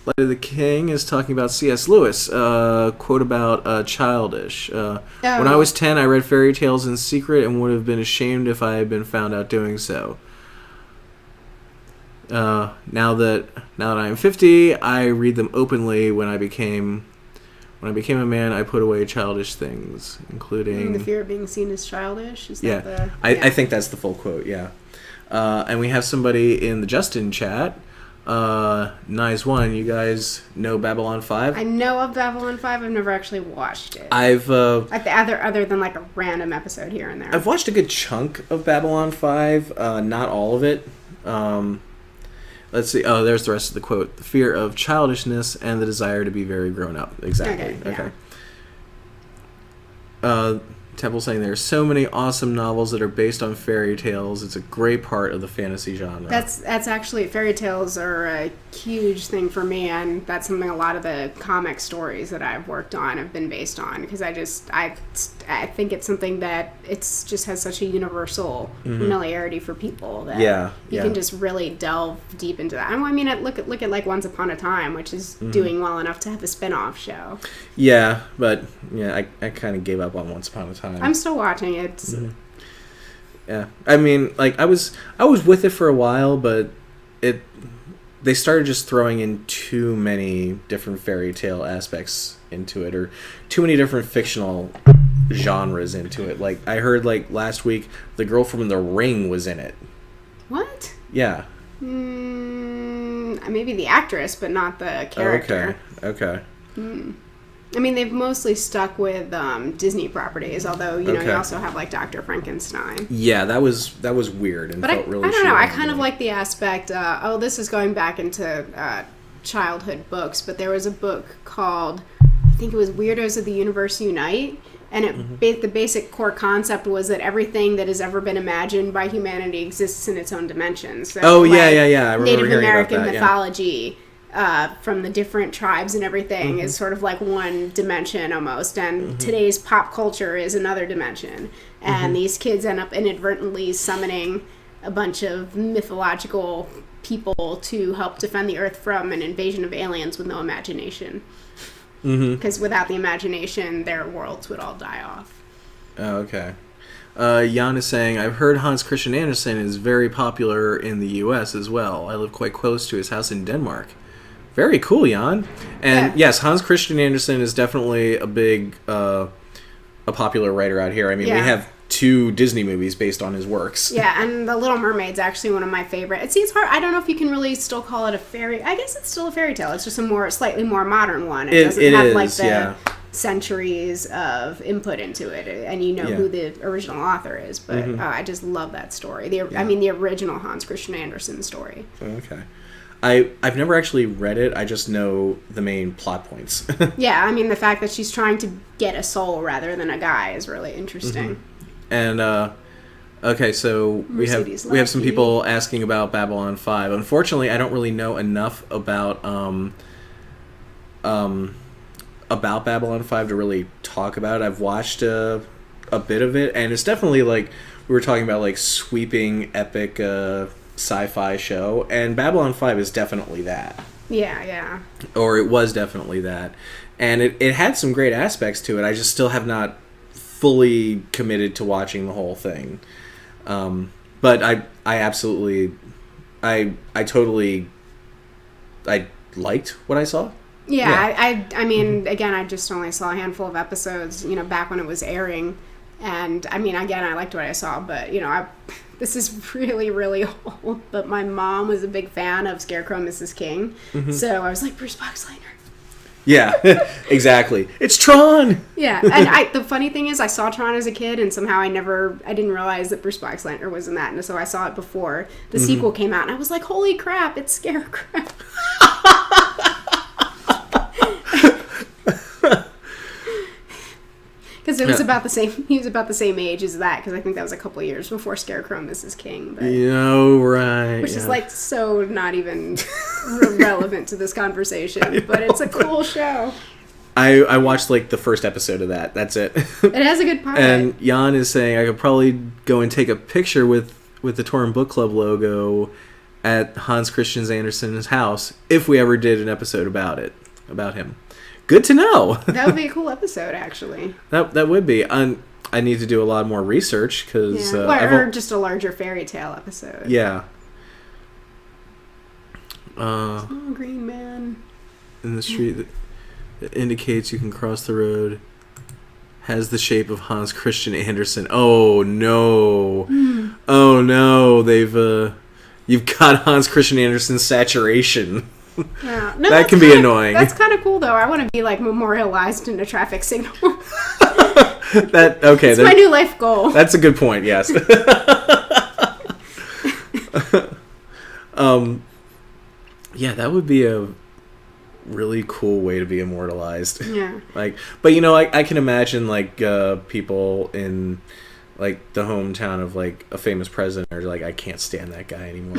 Light of the King is talking about C.S. Lewis. Quote about childish. When I was 10, I read fairy tales in secret and would have been ashamed if I had been found out doing so. Now that I am 50, I read them openly. When I became a man, I put away childish things, including the fear of being seen as childish. I think that's the full quote. Yeah, and we have somebody in the Justin chat. Nice one. You guys know Babylon 5? I know of Babylon 5. I've never actually watched it. I've other than a random episode here and there. I've watched a good chunk of Babylon 5. Not all of it. Let's see. Oh, there's the rest of the quote. The fear of childishness and the desire to be very grown up. Exactly. Okay. Temple saying there are so many awesome novels that are based on fairy tales. It's a great part of the fantasy genre. That's actually, fairy tales are a huge thing for me, and that's something a lot of the comic stories that I've worked on have been based on, because I think it's something that it's just has such a universal familiarity for people that you can just really delve deep into that. Look at Once Upon a Time, which is doing well enough to have a spin-off show. Yeah, but I kind of gave up on Once Upon a Time. I'm still watching it. Yeah, I was with it for a while, but they started just throwing in too many different fairy tale aspects into it, or too many different fictional genres into it. I heard last week, the girl from The Ring was in it. What? Yeah. Maybe the actress, but not the character. Okay. They've mostly stuck with Disney properties, although, you also have, Dr. Frankenstein. Yeah, that was weird and felt really I don't know. I kind of like the aspect, this is going back into childhood books, but there was a book called, I think it was Weirdos of the Universe Unite, And the basic core concept was that everything that has ever been imagined by humanity exists in its own dimension. So, I remember Native hearing American about that, mythology from the different tribes and everything is sort of like one dimension almost. And today's pop culture is another dimension. And these kids end up inadvertently summoning a bunch of mythological people to help defend the Earth from an invasion of aliens with no imagination. Because without the imagination, their worlds would all die off. Oh, okay. Jan is saying, I've heard Hans Christian Andersen is very popular in the U.S. as well. I live quite close to his house in Denmark. Very cool, Jan. And yes, Hans Christian Andersen is definitely a big, a popular writer out here. I mean, we have 2 Disney movies based on his works. Yeah, and The Little Mermaid's actually one of my favorite. It's hard. I don't know if you can really still call it a fairy. I guess it's still a fairy tale. It's just a slightly more modern one. It doesn't have like the centuries of input into it, and you know who the original author is. But I just love that story. I mean, the original Hans Christian Andersen story. Okay. I've never actually read it. I just know the main plot points. Yeah, I mean, the fact that she's trying to get a soul rather than a guy is really interesting. And okay, so we have some people asking about Babylon 5. Unfortunately, I don't really know enough about Babylon 5 to really talk about it. I've watched a bit of it, and it's definitely like we were talking about, like sweeping epic sci-fi show, and Babylon 5 is definitely that. Yeah. Or it was definitely that, and it had some great aspects to it. I just still have not fully committed to watching the whole thing, but I absolutely I liked what I saw. I mean, again, I just only saw a handful of episodes, back when it was airing, and I mean, again, I liked what I saw, but this is really, really old, but my mom was a big fan of Scarecrow and Mrs. King, so I was like, Bruce Boxleitner. Yeah, exactly. It's Tron! Yeah, and the funny thing is, I saw Tron as a kid, and somehow I didn't realize that Bruce Boxleitner was in that, and so I saw it before the sequel came out, and I was like, holy crap, it's Scarecrow. Because it was about the same. He was about the same age as that. Because I think that was a couple of years before Scarecrow and Mrs. King. But, right. Which is like so not even relevant to this conversation. But it's a cool show. I watched like the first episode of that. That's it. It has a good pilot. And Jan is saying I could probably go and take a picture with the Torn Book Club logo at Hans Christian Andersen's house if we ever did an episode about him. Good to know. That would be a cool episode, actually. That would be. I need to do a lot more research because or just a larger fairy tale episode. Yeah. Small green man in the street that indicates you can cross the road has the shape of Hans Christian Andersen. Oh no! Oh no! You've got Hans Christian Andersen's saturation. Yeah. No, that can be annoying. That's kind of cool, though. I want to be like memorialized in a traffic signal. That's my new life goal. That's a good point. Yes. Yeah, that would be a really cool way to be immortalized. Yeah. But I can imagine like people in like the hometown of like a famous president are like, I can't stand that guy anymore.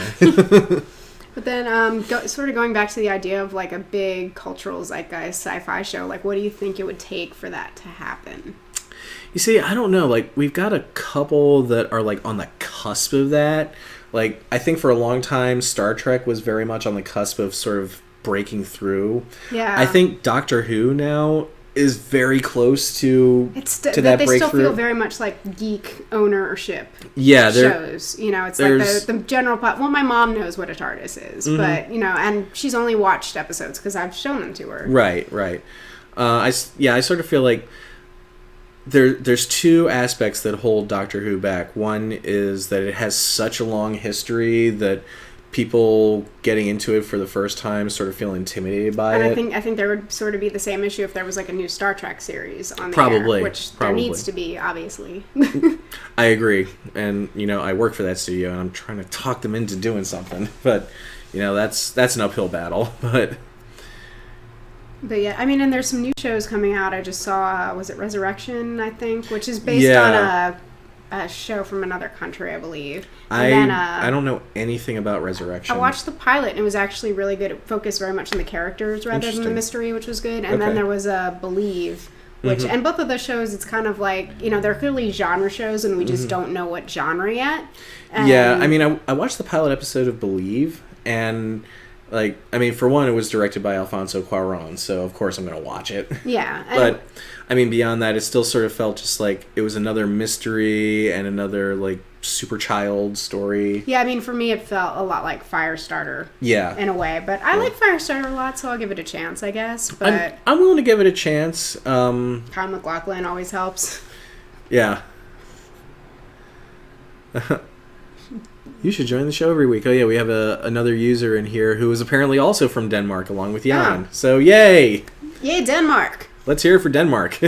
But then, sort of going back to the idea of like a big cultural zeitgeist sci-fi show, like what do you think it would take for that to happen? You see, I don't know. Like we've got a couple that are like on the cusp of that. Like I think for a long time, Star Trek was very much on the cusp of sort of breaking through. Yeah. I think Doctor Who now is very close to that they breakthrough. Still feel very much like geek ownership. Yeah, shows. It's like the general plot. Well, my mom knows what a TARDIS is, but and she's only watched episodes because I've shown them to her. Right. I sort of feel like there's two aspects that hold Doctor Who back. One is that it has such a long history that people getting into it for the first time sort of feel intimidated by it. I think there would sort of be the same issue if there was like a new Star Trek series on the air, which there needs to be, obviously. I agree, and I work for that studio, and I'm trying to talk them into doing something, but that's an uphill battle. But But yeah, I mean, and there's some new shows coming out. I just saw, was it Resurrection, I think, which is based on a show from another country, I believe. I don't know anything about Resurrection. I watched the pilot, and it was actually really good. It focused very much on the characters rather than the mystery, which was good. And then there was Believe, which, and both of those shows, it's kind of like, they're clearly genre shows, and we just don't know what genre yet. And I mean, I watched the pilot episode of Believe, and... for one, it was directed by Alfonso Cuarón, so of course I'm going to watch it. Yeah. But, beyond that, it still sort of felt just like it was another mystery and another, super child story. Yeah, for me, it felt a lot like Firestarter. Yeah. In a way. But I like Firestarter a lot, so I'll give it a chance, I guess. But I'm willing to give it a chance. Kyle MacLachlan always helps. Yeah. You should join the show every week. Oh, yeah, we have another user in here who is apparently also from Denmark, along with Jan. So, yay! Yay, Denmark! Let's hear it for Denmark.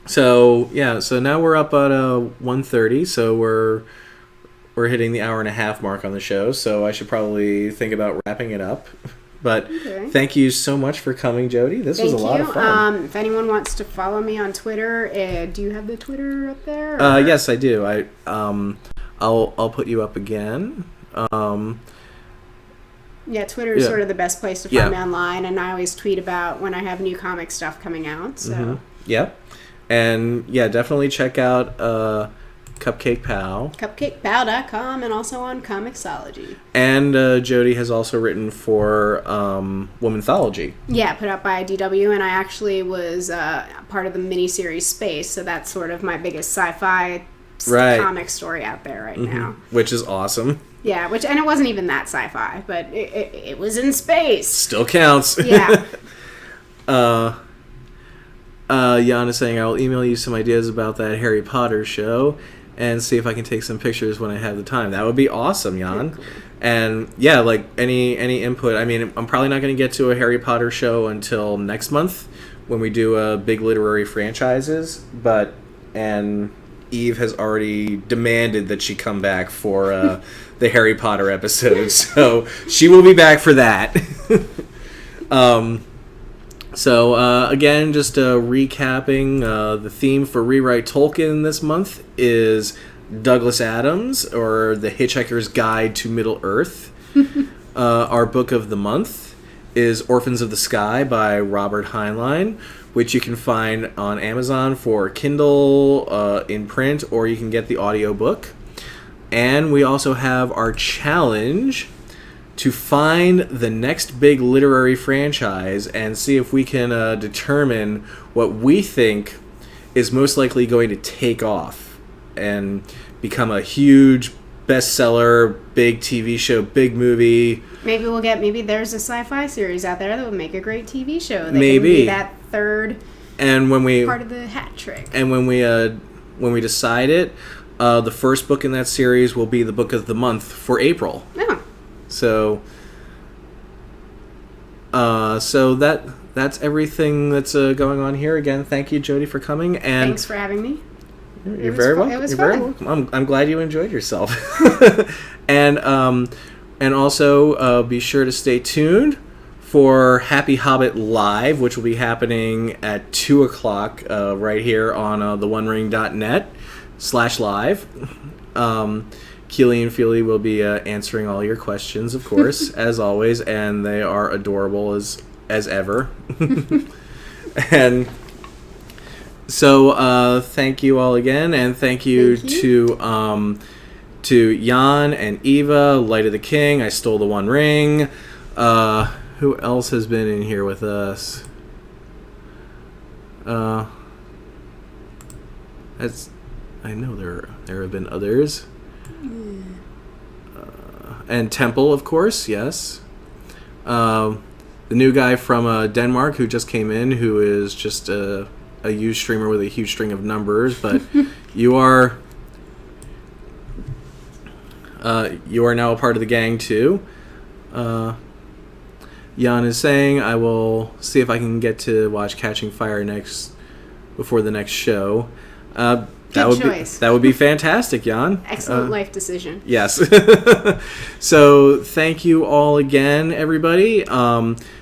So now we're up at 1:30, so we're hitting the hour and a half mark on the show, so I should probably think about wrapping it up. But thank you so much for coming, Jody. This was a lot of fun. If anyone wants to follow me on Twitter, do you have the Twitter up there? Yes, I do. I'll put you up again. Yeah, Twitter is sort of the best place to find me online, and I always tweet about when I have new comic stuff coming out. So. Yep. And definitely check out Cupcake Pal. CupcakePal.com, and also on Comixology. And Jody has also written for Womanthology. Yeah, put out by DW, and I actually was part of the miniseries Space, so that's sort of my biggest sci-fi comic story out there right now. Which is awesome. Yeah, and it wasn't even that sci-fi, but it was in space. Still counts. Yeah. Jan is saying, I'll email you some ideas about that Harry Potter show and see if I can take some pictures when I have the time. That would be awesome, Jan. Cool. And any input. I'm probably not going to get to a Harry Potter show until next month when we do big literary franchises, and Eve has already demanded that she come back for the Harry Potter episode, so she will be back for that. So, again, just recapping, the theme for Rewrite Tolkien this month is Douglas Adams, or The Hitchhiker's Guide to Middle-earth. Our book of the month is Orphans of the Sky by Robert Heinlein, which you can find on Amazon for Kindle in print, or you can get the audiobook. And we also have our challenge to find the next big literary franchise and see if we can determine what we think is most likely going to take off and become a huge bestseller, big TV show, big movie. Maybe there's a sci-fi series out there that would make a great TV show. That maybe can be that third part of the hat trick. And when we decide it, the first book in that series will be the book of the month for April. Oh. So that's everything that's going on here. Again, thank you, Jody, for coming. And thanks for having me. You're very welcome. It was You're fun. very welcome. I'm glad you enjoyed yourself. And also be sure to stay tuned for Happy Hobbit Live, which will be happening at 2:00 right here on theonering.net/live. Keely and Feely will be answering all your questions, of course, as always, and they are adorable as ever. And so, thank you all again, and thank you. to Jan and Eva, Light of the King, I Stole the One Ring. Who else has been in here with us? I know there have been others. And Temple, of course, yes. The new guy from Denmark who just came in, who is just a huge streamer with a huge string of numbers, but you are now a part of the gang too. Jan is saying, I will see if I can get to watch Catching Fire before the next show. Good choice. That would be fantastic, Jan. Excellent life decision. Yes. So thank you all again, everybody.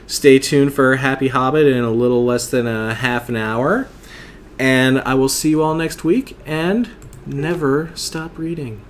Stay tuned for Happy Hobbit in a little less than a half an hour. And I will see you all next week. And never stop reading.